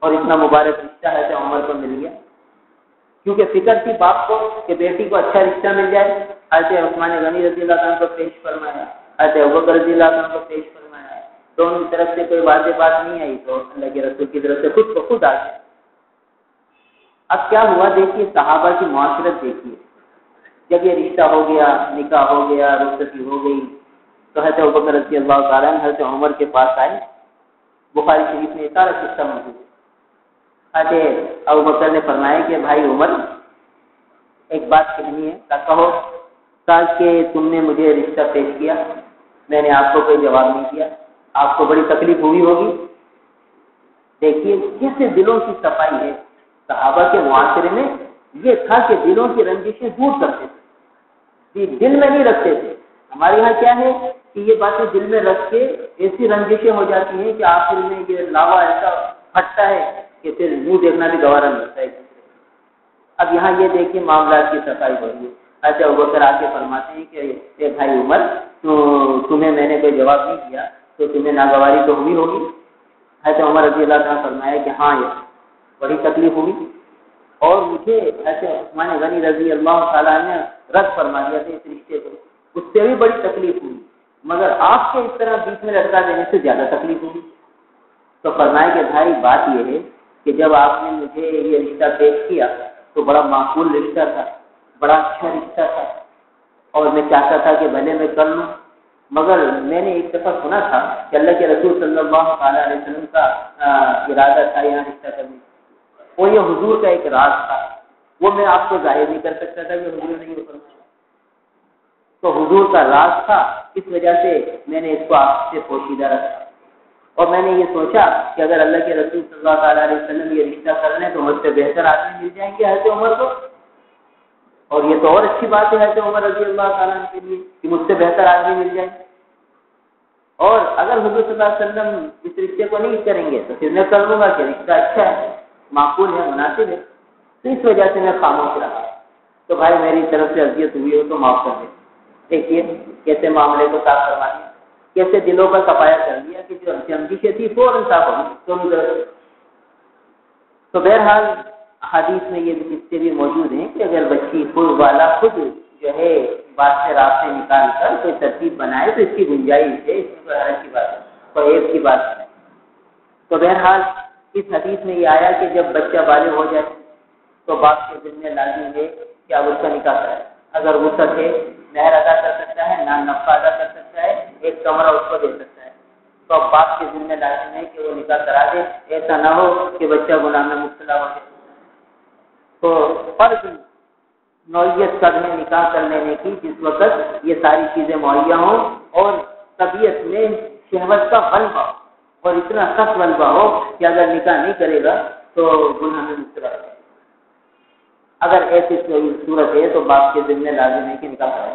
A: اور اتنا مبارک رشتہ حضرت عمر کو مل گیا، کیونکہ فکر تھی باپ کو کہ بیٹی کو اچھا رشتہ مل جائے۔ حضرت عثمان غنی رضی اللہ عنہ کو پیش فرمایا، حضرت ابوبکر رضی اللہ عنہ کو پیش فرمایا، دونوں کی طرف سے کوئی واضح بات نہیں آئی تو اللہ کے رسول کی طرف سے خود بخود آ گیا۔ اب کیا ہوا دیکھیے، صحابہ کی معاشرت دیکھیے، جب یہ رشتہ ہو گیا، نکاح ہو گیا، رخصتی ہو گئی، تو حضرت ابوبکر رضی اللہ تعالیٰ عنہ حضرت عمر کے پاس آئے۔ بخاری شریف میں سارا قصہ موجود ہے۔ حضرت ابوبکر نے فرمایا کہ بھائی عمر، ایک بات کہنی ہے، کہو۔ کہا کہ تم نے مجھے رشتہ پیش کیا، میں نے آپ کو کوئی جواب نہیں دیا، آپ کو بڑی تکلیف ہوئی ہوگی۔ دیکھیے کیسے دلوں کی صفائی ہے۔ صحابہ کے معاشرے میں یہ تھا کہ دلوں کی رنجشیں دور کرتے تھے، دل میں نہیں رکھتے تھے۔ ہمارے یہاں کیا ہے کہ یہ باتیں دل میں رکھ کے ایسی رنجشیں ہو جاتی ہیں کہ آخر میں یہ لاوا ایسا پھٹتا ہے کہ پھر منہ دیکھنا بھی گوارا نہیں ہوتا ہے۔ اب یہاں یہ دیکھیے معاملات کی صفائی ہو رہی ہے۔ حضرت ابوبکر آ کے فرماتے ہیں کہ بھائی عمر، تو تمہیں میں نے کوئی جواب نہیں دیا تو تمہیں ناگواری تو ہوئی ہوگی۔ حضرت عمر رضی اللہ عنہ فرمایا کہ ہاں، یہ بڑی تکلیف ہوئی، اور مجھے حضرت عثمان غنی رضی اللہ تعالیٰ نے رد فرما دیا تھا اس رشتے کو، اس سے بھی بڑی تکلیف ہوئی، مگر آپ کے اس طرح بیچ میں لٹکا دینے سے زیادہ تکلیف ہوئی۔ تو فرمایا کہ بھائی بات یہ ہے کہ جب آپ نے مجھے یہ رشتہ پیش کیا تو بڑا معقول رشتہ تھا، بڑا اچھا رشتہ تھا، اور میں چاہتا تھا کہ بھلے میں کر لوں، مگر میں نے ایک دفعہ سنا تھا کہ اللہ کے رسول صلی اللہ تعالیٰ علیہ وسلم کا ارادہ تھا یہاں رشتہ کرنے، وہ یہ حضور کا ایک راز تھا، وہ میں آپ کو ظاہر نہیں کر سکتا تھا کہ حضور نہیں ہو فرمایا، تو حضور کا راز تھا، اس وجہ سے میں نے اس کو آپ سے پوشیدہ رکھا، اور میں نے یہ سوچا کہ اگر اللہ کے رسول صلی اللہ تعالیٰ علیہ وسلم یہ رشتہ کر لیں تو مجھ سے بہتر آدمی مل جائیں گے حضرت عمر کو، اور یہ تو اور اچھی بات ہے حضرت عمر رضی اللہ تعالیٰ عنہ کے لیے کہ مجھ سے بہتر آدمی مل جائیں، اور اگر حضور صلی اللہ علیہ وسلم اس رشتے کو نہیں کریں گے تو پھر میں کر لوں گا کہ رشتہ اچھا ہے، معقول ہے، مناسب ہے، تو اس وجہ سے میں خاموش رہا۔ تو بھائی میری طرف سے اذیت ہوئی ہو تو معاف کر دیں۔ دیکھیے کیسے معاملے کو صاف کروا دیا، کیسے دلوں کا صفایا کر دیا کہ جو جنجشیں تھی فوراً صاف ہو گئی۔ تو بہرحال حدیث میں یہ قصے بھی موجود ہیں کہ اگر بچی خود والا خود جو ہے بات سے راستے نکال کر کوئی ترتیب بنائے تو اس کی گنجائش ہے، اس میں کوئی حرج کی بات ہے، کوئی عیب کی بات نہیں۔ تو بہرحال اس حدیث میں یہ آیا کہ جب بچہ بالغ ہو جائے تو باپ کے ذمہ لازم ہے کہ اب اس کا نکاح کرائے، اگر وسعت ہے مہر ادا کر سکتا ہے، نفقہ ادا کر سکتا ہے، ایک کمرہ اس کو دے سکتا ہے، تو اب باپ کے ذمہ لازم ہے کہ وہ نکاح کرا دے، ایسا نہ ہو کہ بچہ گناہ میں مبتلا ہو جائے۔ تو فرض نوعیت قد میں نکاح کر لینے کی جس وقت یہ ساری چیزیں مہیا ہوں اور طبیعت میں شہوت کا غلبہ اور اتنا سخت غلبہ ہو کہ اگر نکاح نہیں کرے گا تو گناہ میں مبتلا ہو جائے۔ اگر ایسی صورت ہے تو باپ کے ذمہ لازم ہے کہ نکاح کرائے،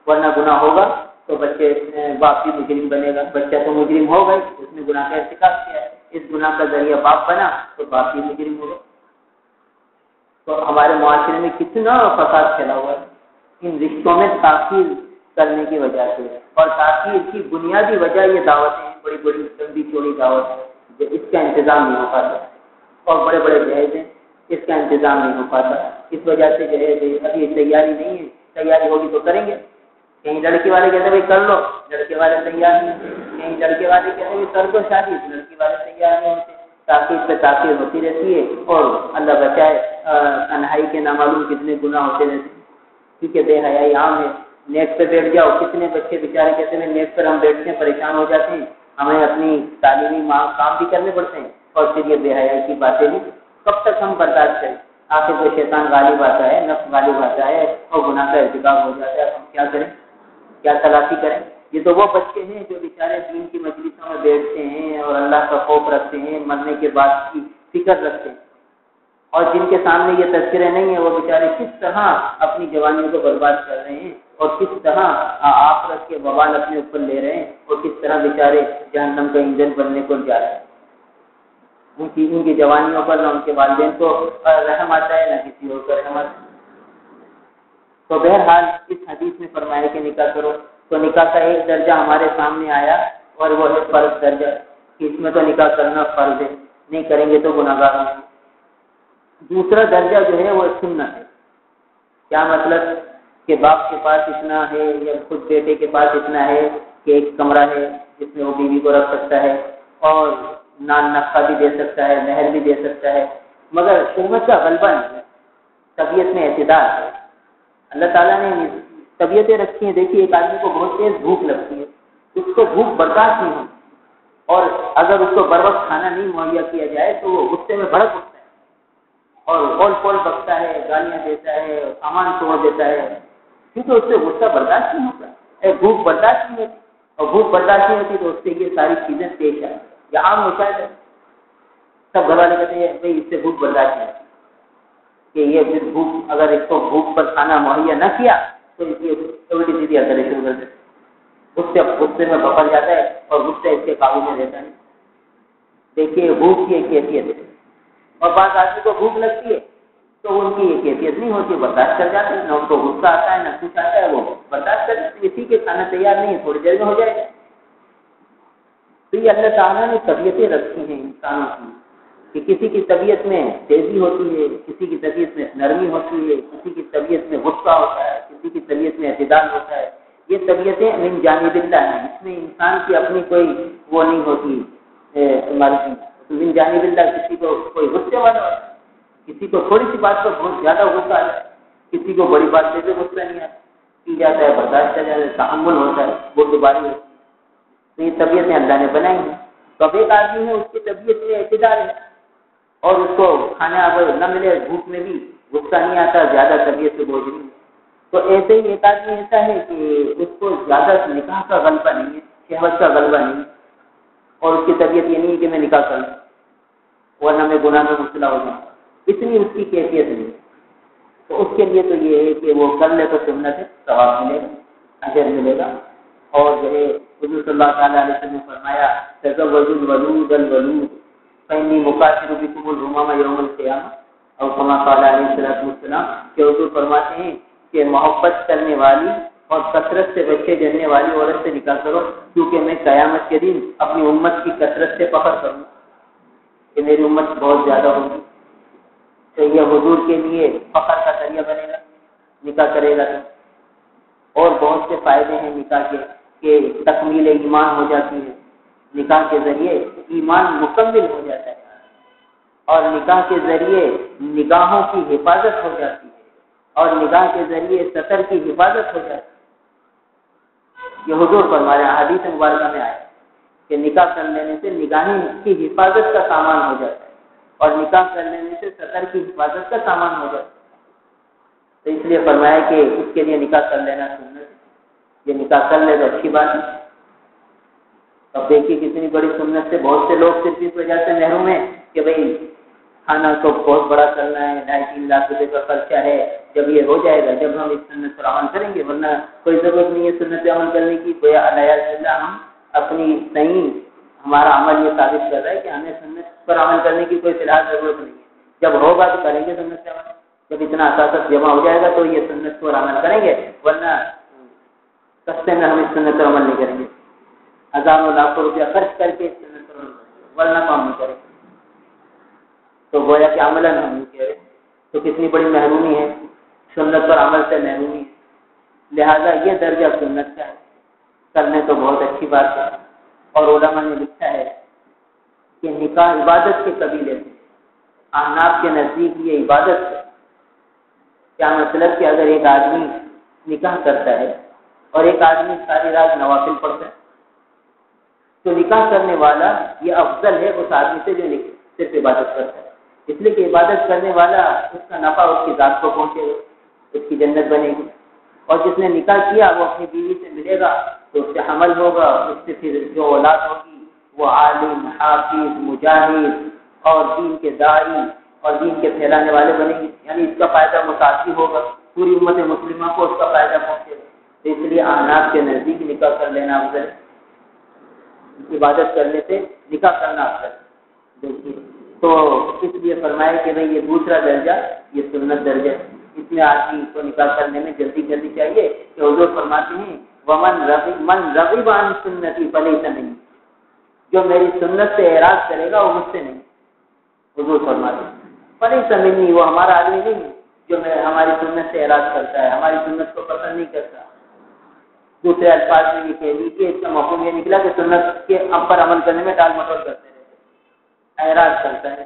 A: ورنہ گناہ ہوگا تو باپ بھی مجرم بنے گا، بچہ تو مجرم ہو گئی، اس نے گناہ کا ارتکاب کیا ہے، اس گناہ کا ذریعہ باپ بنا تو باپ بھی مجرم ہوگا۔ تو ہمارے معاشرے میں کتنا فساد پھیلا ہوا ہے ان رشتوں میں تاخیر کرنے کی وجہ سے، اور تاخیر کی بنیادی وجہ یہ دعوتیں ہیں، بڑی بڑی لمبی چوڑی دعوت ہے جو اس کا انتظام نہیں ہو پاتا، اور بڑے بڑے جہیز ہیں اس کا انتظام نہیں ہو پاتا، اس وجہ سے جو ہے ابھی تیاری نہیں ہے، تیاری ہوگی تو کریں گے۔ کہیں لڑکی والے کہتے ہیں بھائی کر لو، لڑکے والے تیار نہیں، کہیں لڑکے والے کہتے ہیں کر دو شادی، لڑکی والے تیار نہیں ہوتے، تاخیر پہ تاخیر ہوتی رہتی ہے، اور اللہ بچائے تنہائی کے نامعلوم کتنے گناہ ہوتے رہتے ہیں، کیونکہ بے حیائی عام ہے۔ نیٹ پہ بیٹھ جاؤ، کتنے بچے بیچارے کہتے ہیں نیٹ پر ہم بیٹھتے ہیں پریشان ہو جاتے ہیں، ہمیں اپنی تعلیمی کام بھی کرنے پڑتے ہیں، اور پھر یہ بے حیائی کی باتیں بھی کب تک ہم برداشت کریں؟ آخر کو شیطان غالب آتا ہے، نفس غالب آتا ہے اور گناہ کا ارتکاب ہو جاتا ہے، اب ہم کیا کریں، کیا تلافی کریں؟ یہ تو وہ بچے ہیں جو بیچارے دین کی مجلسوں میں بیٹھتے ہیں اور اللہ کا خوف رکھتے ہیں، مرنے کے بعد کی فکر رکھتے ہیں، اور جن کے سامنے یہ تذکرے نہیں ہیں وہ بیچارے کس طرح اپنی جوانیوں کو برباد کر رہے ہیں اور کس طرح آخرت کے وبال اپنے اوپر لے رہے ہیں اور کس طرح بیچارے جہنم کا ایندھن بننے کو جا رہے ہیں۔ ان کی جوانیوں پر نہ ان کے والدین کو رحم آتا ہے نہ کسی اور کو رحم آتا ہے۔ تو بہرحال اس حدیث میں فرمایا کہ نکاح کرو، تو نکاح کا ایک درجہ ہمارے سامنے آیا اور وہ ہے فرض درجہ، کہ اس میں تو نکاح کرنا فرض ہے، نہیں کریں گے تو گناہگار ہوں گے۔ دوسرا درجہ جو ہے وہ سنت ہے۔ کیا مطلب کہ باپ کے پاس اتنا ہے یا خود بیٹے کے پاس اتنا ہے کہ ایک کمرہ ہے جس میں وہ بیوی کو رکھ سکتا ہے اور نان نفقہ بھی دے سکتا ہے، مہر بھی دے سکتا ہے، مگر قوت کا غلبہ نہیں ہے، طبیعت میں اعتدال ہے۔ اللہ تعالیٰ نے طبیعتیں رکھی ہیں، دیکھیے ایک آدمی کو بہت تیز بھوک لگتی ہے، اس کو بھوک برداشت نہیں ہوتی، اور اگر اس کو بر وقت کھانا نہیں مہیا کیا جائے تو وہ غصے میں بھڑک اٹھتا ہے اور بول پول بکتا ہے، گالیاں دیتا ہے، سامان توڑ دیتا ہے، کیونکہ اس سے غصہ برداشت نہیں ہوتا، بھوک برداشت نہیں ہوتی، اور بھوک برداشت نہیں ہوتی تو اس سے یہ ساری چیزیں پیش آئیں۔ یہ عام ہوتا ہے، سب گھر والے کہتے ہیں بھائی اس سے بھوک برداشت نہیں، کہ یہ پھر بھوک، اگر اس کو بھوک پر کھانا مہیا نہ کیا تو اس کی الٹی سیدھی حرکتیں شروع کر دیتے، غصے میں بھڑک جاتا ہے اور غصہ اس کے قابو میں رہتا ہے۔ دیکھیے بھوک کی ایک کیفیت ہے، اور بعض آدمی کو بھوک لگتی ہے تو ان کی یہ کیفیت نہیں ہوتی، برداشت کر جاتے ہیں، نہ ان کو غصہ آتا ہے نہ کچھ آتا ہے، وہ برداشت کر جاتے ہیں، اسی کے کھانا تیار نہیں ہے، تھوڑی دیر میں ہو جائے گا۔ تو یہ اللہ تعالیٰ نے طبیعتیں رکھی ہیں انسانوں کی، کہ کسی کی طبیعت میں تیزی ہوتی ہے، کسی کی طبیعت میں نرمی ہوتی ہے، کسی کی طبیعت میں غصہ ہوتا ہے، کسی کی طبیعت میں اعتدال ہوتا ہے۔ یہ طبیعتیں من جانب اللہ ہیں، اس میں انسان کی اپنی کوئی وہ نہیں ہوتی مرضی۔ من جانب اللہ، کسی کو کوئی غصے والا ہوتا ہے، کسی کو تھوڑی سی بات پر بہت زیادہ غصہ آتا ہے، کسی کو بڑی بات سے بھی غصہ نہیں آتا، کی جاتا ہے، برداشت کر جاتا ہے، تحمل ہوتا ہے، بردباری ہوتی ہے۔ تو یہ طبیعتیں اللہ نے بنائی ہیں۔ تو اب ایک آدمی ہے، اس کی طبیعت میں اعتدال ہے اور اس کو کھانا اگر نہ ملے، بھوک میں بھی غصہ نہیں آتا، زیادہ طبیعت سے بوجھ نہیں، تو ایسے ہی ایک آدمی ایسا ہے کہ اس کو زیادہ نکاح کا غلبہ نہیں ہے، شہوت کا غلبہ نہیں ہے، اور اس کی طبیعت یہ نہیں ہے کہ میں نکاح کروں ورنہ میں گناہ میں مبتلا ہو جاؤں، اتنی اس کی کیفیت نہیں ہے۔ تو اس کے لیے تو یہ ہے کہ وہ کر لے تو سنت ہے، ثواب ملے گا، اجر ملے گا۔ اور جو ہے حضور صلی اللہ تعالیٰ علیہ وسلم نے فرمایا تزوجوا الولود الولود فإنی مکاثر بکم الامم یوم القیامہ، اور کما قال علیہ السلام، کہ حضور فرماتے ہیں کہ محبت کرنے والی اور کثرت سے بچے جننے والی عورت سے نکاح کرو، کیونکہ میں قیامت کے دن اپنی امت کی کثرت سے فخر کروں کہ میری امت بہت زیادہ ہوگی۔ تو یہ حضور کے لیے فخر کا ذریعہ بنے گا، نکاح کرے گا۔ اور بہت سے فائدے ہیں نکاح کے، کہ تکمیل ایمان ہو جاتی ہے، نکاح کے ذریعے ایمان مکمل ہو جاتا ہے، اور نکاح کے ذریعے نگاہوں کی حفاظت ہو جاتی ہے، اور نگاہ کے ذریعے سطر کی حفاظت ہو جاتی ہے۔ یہ حضور فرما رہے ہیں، حدیث مبارکہ میں آیا کہ نکاح کر لینے سے نگاہیں کی حفاظت کا سامان ہو جاتا ہے، اور نکاح کر لینے سے سطر کی حفاظت کا سامان ہو جاتا ہے۔ تو اس لیے فرمایا کہ اس کے لیے نکاح کر لینا سنت ہے، یہ نکاح کر لے تو اچھی بات ہے۔ اب دیکھیے کتنی بڑی سنت سے بہت سے لوگ صرف اس وجہ سے محروم ہیں کہ بھئی کھانا تو بہت بڑا کرنا ہے، 2.5-3 لاکھ روپے کا خرچہ ہے، جب یہ ہو جائے گا جب ہم اس سنت پر عمل کریں گے، ورنہ کوئی ضرورت نہیں ہے سنت پر عمل کرنے کی۔ کوئی اللہ ہم اپنی صحیح ہمارا عمل یہ ثابت کر رہا ہے کہ ہمیں سنت پر عمل کرنے کی کوئی فی الحال ضرورت نہیں ہے، جب ہوگا تو کریں گے سنت پر عمل، جب اتنا اثاثت جمع ہو جائے گا تو یہ سنت پر عمل کریں گے، ورنہ سستے میں ہم اس سنت پر عمل نہیں کریں گے، ہزاروں لاکھوں روپیہ خرچ کر کے اس سنت پر عمل کریں گے، ورنہ کام نہیں کریں گے۔ تو گویا کہ عملاً ہم نہیں کہہ رہے، تو کتنی بڑی محرومی ہے، سنت پر عمل سے محرومی ہے۔ لہذا یہ درجہ سنت کا ہے، کرنے تو بہت اچھی بات ہے۔ اور علماء نے لکھا ہے کہ نکاح عبادت کے قبیلے سے، احناف کے نزدیک یہ عبادت ہے۔ کیا مطلب کہ اگر ایک آدمی نکاح کرتا ہے اور ایک آدمی ساری رات نوافل پڑھتا ہے تو نکاح کرنے والا یہ افضل ہے اس آدمی سے جو صرف عبادت کرتا ہے، اس لیے کہ عبادت کرنے والا اس کا نفع اس کی ذات کو پہنچے گا، اس کی جنت بنے گی۔ اور جس نے نکاح کیا وہ اپنی بیوی سے ملے گا تو اس سے حمل ہوگا، اس سے پھر جو اولاد ہوگی وہ عالم، حافظ، مجاہد اور دین کے داعی اور دین کے پھیلانے والے بنیں گے، یعنی اس کا فائدہ متعدی ہوگا، پوری امت مسلمہ کو اس کا فائدہ پہنچے گا۔ اس لیے احناف کے نزدیک نکاح کر لینا افضل ہے، عبادت کرنے سے نکاح کرنا افضل ہے۔ دیکھیے تو اس لیے فرمایا کہ بھئی یہ دوسرا درجہ یہ سنت درجہ ہے، اس میں آدمی کو نکاح کرنے میں جلدی کرنی چاہیے کہ حضور فرماتے ہیں من رغب عن سنتی فلیس منی، جو میری سنت سے اعراض کرے گا وہ مجھ سے نہیں، حضور فرماتے ہیں فلیس منی، وہ ہمارا آدمی نہیں ہے جو ہماری سنت سے اعراض کرتا ہے، ہماری سنت کو پسند نہیں کرتا۔ دوسرے الفاظ میں یہ کہہ لیجیے اس کا مفہوم یہ نکلا کہ سنت کے اب پر عمل کرنے میں ٹال مٹول کرتے رہتے، اعراض کرتا ہے،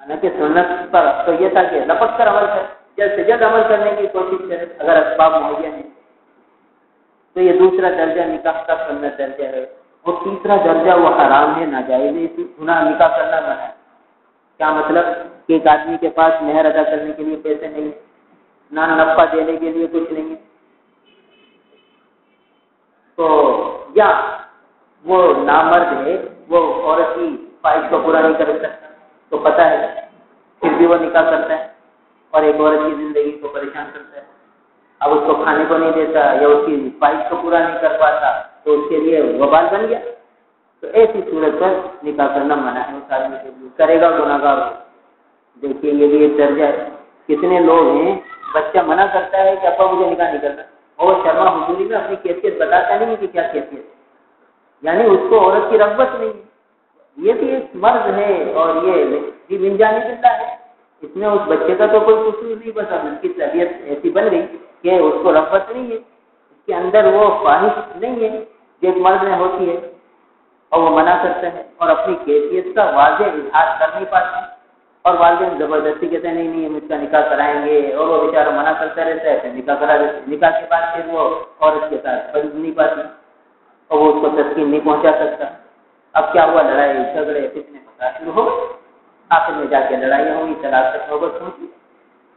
A: حالانکہ سنت پر تو یہ تھا کہ لپک کر عمل کرے، جلد سے جلد عمل کرنے کی کوشش کرے اگر اسباب مہیا نہیں۔ تو یہ دوسرا درجہ نکاح کا سنت درجہ ہے، اور تیسرا درجہ وہ حرام ہے، ناجائز ہے، اسی گناہ نکاح کرنا منع ہے۔ کیا مطلب کہ ایک آدمی کے پاس مہر ادا کرنے کے لیے پیسے نہیں، نان نفع دینے کے لیے کچھ نہیں ہے، تو یا وہ نامرد ہے، وہ عورت کی خواہش کو پورا نہیں کر سکتا، تو پتہ ہے پھر بھی وہ نکاح کرتا ہے اور ایک عورت کی زندگی کو پریشان کرتا ہے، اب اس کو کھانے کو نہیں دیتا یا اس کی خواہش کو پورا نہیں کر پاتا تو اس کے لیے وبال بن گیا۔ تو ایسی صورت پر نکاح کرنا منع ہے اس آدمی کے لیے، کرے گا گناہگار ہو۔ دیکھیے یہ بھی ایک درجہ ہے، کتنے لوگ ہیں بچہ منع کرتا ہے کہ ابا مجھے نکاح نہیں کرنا، اور شرما حضوری میں اپنی کیفیت بتاتا نہیں کہ کیا کیفیت ہے، یعنی اس کو عورت کی رغبت نہیں ہے، یہ بھی ایک مرض ہے اور یہ بھی من جانب اللہ ہے، اس میں اس بچے کا تو کوئی قصور نہیں، بس اب اس کی طبیعت ایسی بن گئی کہ اس کو رغبت نہیں ہے، اس کے اندر وہ خواہش نہیں ہے جو ایک مرض میں ہوتی ہے، اور وہ منع کرتا ہے اور اپنی کیفیت کا واضح اظہار کر نہیں پاتا، اور والدین زبردستی کہتے ہیں نہیں نہیں ہم اس کا نکاح کرائیں گے، اور وہ بیچارہ منع کرتا رہتا ہے، پھر نکاح کرا دیتے، نکاح کے بعد پھر وہ عورت کے ساتھ بن نہیں پاتی اور وہ اس کو تسکین نہیں پہنچا سکتا۔ اب کیا ہوا، لڑائی جھگڑے فتنے فساد شروع ہو گئے، آخر میں جا کے لڑائیاں ہوئی، طلاق تک نوبت پہنچی،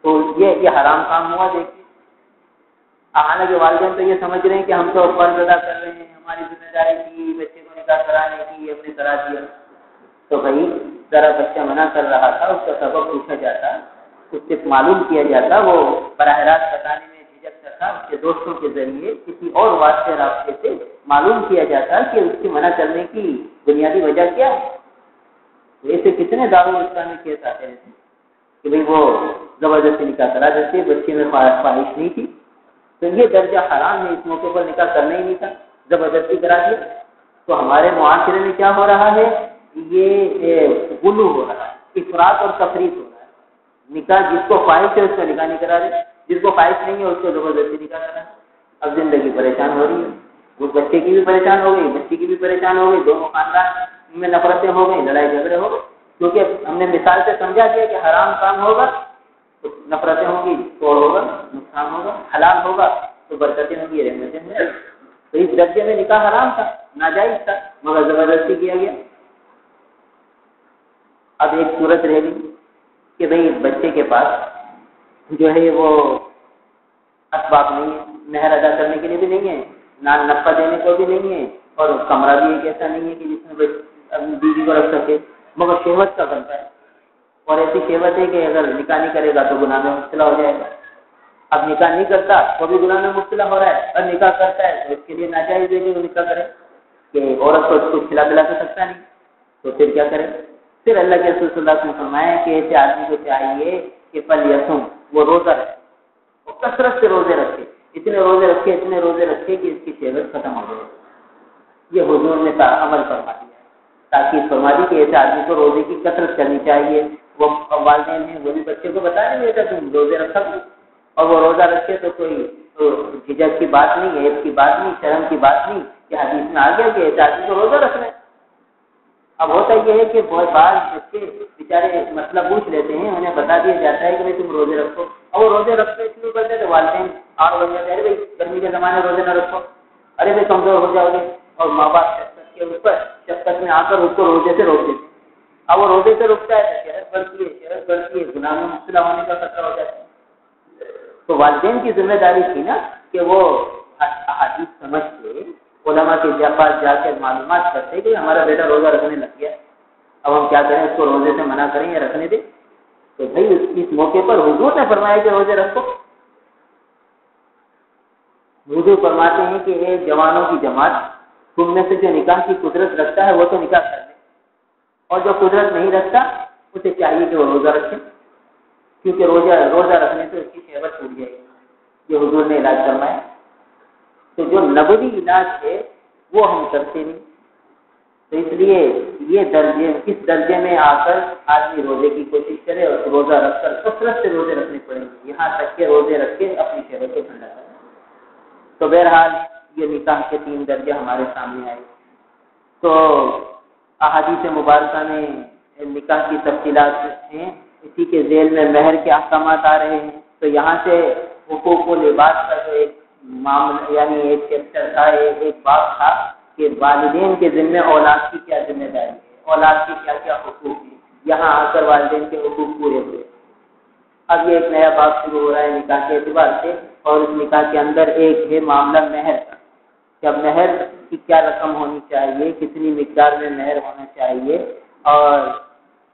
A: تو یہ حرام کام ہوا۔ دیکھیے حالانکہ والدین تو یہ سمجھ رہے ہیں کہ ہم تو فرض ادا کر رہے ہیں، ہماری ذمہ داری تھی بچے کو نکاح کرانے کی، ہم نے کرا دیا، تو بھائی ذرا بچہ منع کر رہا تھا اس کا سبب پوچھا جاتا، اس سے معلوم کیا جاتا، وہ براہ راست بتانے میں جھجکتا تھا، اس کے دوستوں کے ذریعے کسی اور واسطے رابطے سے معلوم کیا جاتا کہ اس کی منع کرنے کی بنیادی وجہ کیا ہے۔ ایسے کتنے دارالاسلامی کیس آتے رہتے کہ بھائی وہ زبردستی نکاح کرا دیتے، بچے میں خواہش نہیں تھی، تو یہ درجہ حرام ہے، اس موقع پر نکاح کرنا ہی نہیں تھا، زبردستی کرا دیا۔ تو ہمارے معاشرے میں کیا ہو رہا ہے، یہ غلو ہو رہا ہے، افراط اور تفریط ہو رہا ہے۔ نکاح جس کو خواہش ہے اس کا نکاح نہیں کرا رہے، جس کو خواہش نہیں ہے اس کو زبردستی نکاح کرا رہے۔ اب زندگی پریشان ہو رہی ہے، وہ بچے کی بھی پریشان ہو گئی، بچی کی بھی پریشان ہو گئی، دونوں خاندان میں نفرتیں ہو گئی، لڑائی جھگڑے ہو گئے، کیونکہ ہم نے مثال سے سمجھا دیا کہ حرام کام ہوگا تو نفرتیں ہوں گی، توڑ ہوگا، نقصان ہوگا، حلال ہوگا تو برکتیں ہوں گی، رحمتیں ہوں گی۔ تو اس درجے میں نکاح حرام تھا، ناجائز تھا، مگر زبردستی کیا گیا۔ اب ایک صورت رہ گئی کہ بھئی بچے کے پاس جو ہے وہ اسباب نہیں ہے، مہر ادا کرنے کے لیے بھی نہیں ہے، نان نفع دینے کو بھی نہیں ہے، اور کمرہ بھی ایک ایسا نہیں ہے کہ جس میں اپنی بیوی کو رکھ سکے، مگر شہوت کا بنتا ہے، اور ایسی شہوت ہے کہ اگر نکاح نہیں کرے گا تو گناہ میں مبتلا ہو جائے گا۔ اب نکاح نہیں کرتا تو بھی گناہ میں مبتلا ہو رہا ہے، اور نکاح کرتا ہے تو اس کے لیے ناجائز ہے کہ وہ نکاح کرے، کہ عورت کو اس کو کھلا پلا تو سکتا نہیں، تو پھر کیا کرے؟ پھر اللہ کے رسول صلی اللہ علیہ وسلم نے فرمایا کہ ایسے آدمی کو چاہیے کہ فلیصم، وہ روزہ رکھے، وہ کثرت سے روزے رکھے، اتنے روزے رکھے کہ اس کی شہوت ختم ہو جائے۔ یہ حضور نے عمل فرما دیا، تاکید فرما دی کہ ایسے آدمی کو روزے کی کثرت کرنی چاہیے۔ وہ والدین ہیں وہ بھی بچے کو بتانے بیٹا تم روزے رکھا کرو، اور وہ روزہ رکھے تو کوئی جھجک کی بات نہیں، عیب کی بات نہیں، شرم کی بات نہیں، کہ حدیث میں آ گیا کہ ایسے آدمی کو روزہ رکھنا ہے۔ اب ہوتا یہ ہے کہ بہت بار بچے بیچارے مسئلہ پوچھ لیتے ہیں، انہیں بتا دیا جاتا ہے کہ بھائی تم روزے رکھو، اور وہ روزے رکھتے شروع کرتے تو والدین اور بن جاتے ہیں، ارے بھائی گرمی کے زمانے روزے نہ رکھو، ارے بھائی کمزور ہو جاؤ گے، اور ماں باپ شفقت کے اوپر شفقت میں آ کر اس کو روزے سے روک دیتے ہیں۔ اب وہ روزے سے رکتا ہے تو شہرت بڑھتی ہے، گناہ میں مبتلا ہونے کا خطرہ ہو جاتا ہے۔ تو والدین کی ذمہ داری تھی نا کہ وہ احادیث سمجھ کے علماء کے پاس جا کے معلومات کرتے کہ ہمارا بیٹا روزہ رکھنے لگ گیا، اب ہم کیا کریں، اس کو روزے سے منع کریں یا رکھنے دیں؟ تو بھائی اس موقع پر حضور نے فرمایا کہ روزے رکھو۔ حضور فرماتے ہیں کہ اے جوانوں کی جماعت، تم میں سے جو نکاح کی قدرت رکھتا ہے وہ تو نکاح کر لے، اور جو قدرت نہیں رکھتا اسے چاہیے کہ وہ روزہ رکھے، کیونکہ روزہ رکھنے سے اس کی شہوت چھوٹ جائے گی، یہ حضور نے علاج فرمایا۔ تو جو نبوی علاج ہے وہ ہم کرتے نہیں، تو اس لیے اس درجے میں آ کر آدمی روزے کی کوشش کرے اور روزہ رکھ کر کثرت سے روزے رکھنے پڑیں گے، یہاں تک کہ روزے رکھ کے اپنی شہوت کو ٹھنڈا کرے۔ تو بہرحال یہ نکاح کے 3 درجے ہمارے سامنے آئے۔ تو احادیث مبارکہ میں نکاح کی تفصیلات ہیں، اسی کے ذیل میں مہر کے احکامات آ رہے ہیں۔ تو یہاں سے حقوق و لباس کا جو ایک معاملہ، یعنی ایک چیپٹر تھا، ایک باب تھا کہ والدین کے ذمہ اولاد کی کیا ذمہ داری ہے، اولاد کے کیا کیا حقوق ہیں، یہاں آ کر والدین کے حقوق پورے ہوئے۔ اب یہ ایک نیا باب شروع ہو رہا ہے نکاح کے اعتبار سے، اور اس نکاح کے اندر ایک ہے معاملہ مہر کا، کہ اب مہر کی کیا رقم ہونی چاہیے، کتنی مقدار میں مہر ہونا چاہیے، اور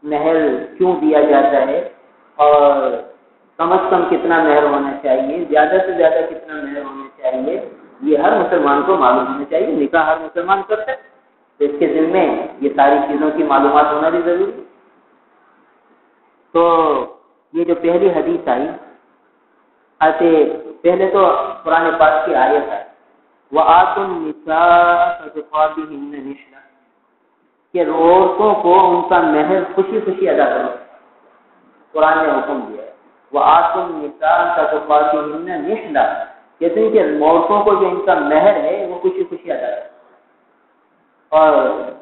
A: مہر کیوں دیا جاتا ہے، اور کم از کم کتنا مہر ہونا چاہیے، زیادہ سے زیادہ کتنا مہر ہونا چاہیے، یہ ہر مسلمان کو معلوم ہونا چاہیے۔ نکاح ہر مسلمان کرتا ہے، تو اس کے ذمے یہ ساری چیزوں کی معلومات ہونا بھی ضروری ہے۔ تو یہ جو پہلی حدیث آئی، پہلے تو قرآن پاک کی آیت ہے وَآتُوا النِّسَاءَ صَدُقَاتِهِنَّ نِحْلَةً، کہ عورتوں کو ان کا مہر خوشی خوشی ادا کرو، قرآن نے حکم دیا ہے وَآتُوا النِّسَاءَ صَدُقَاتِهِنَّ نِحْلَةً، کہتے ہیں کہ عورتوں کو جو ان کا مہر ہے وہ خوشی خوشی ادا کرو۔ اور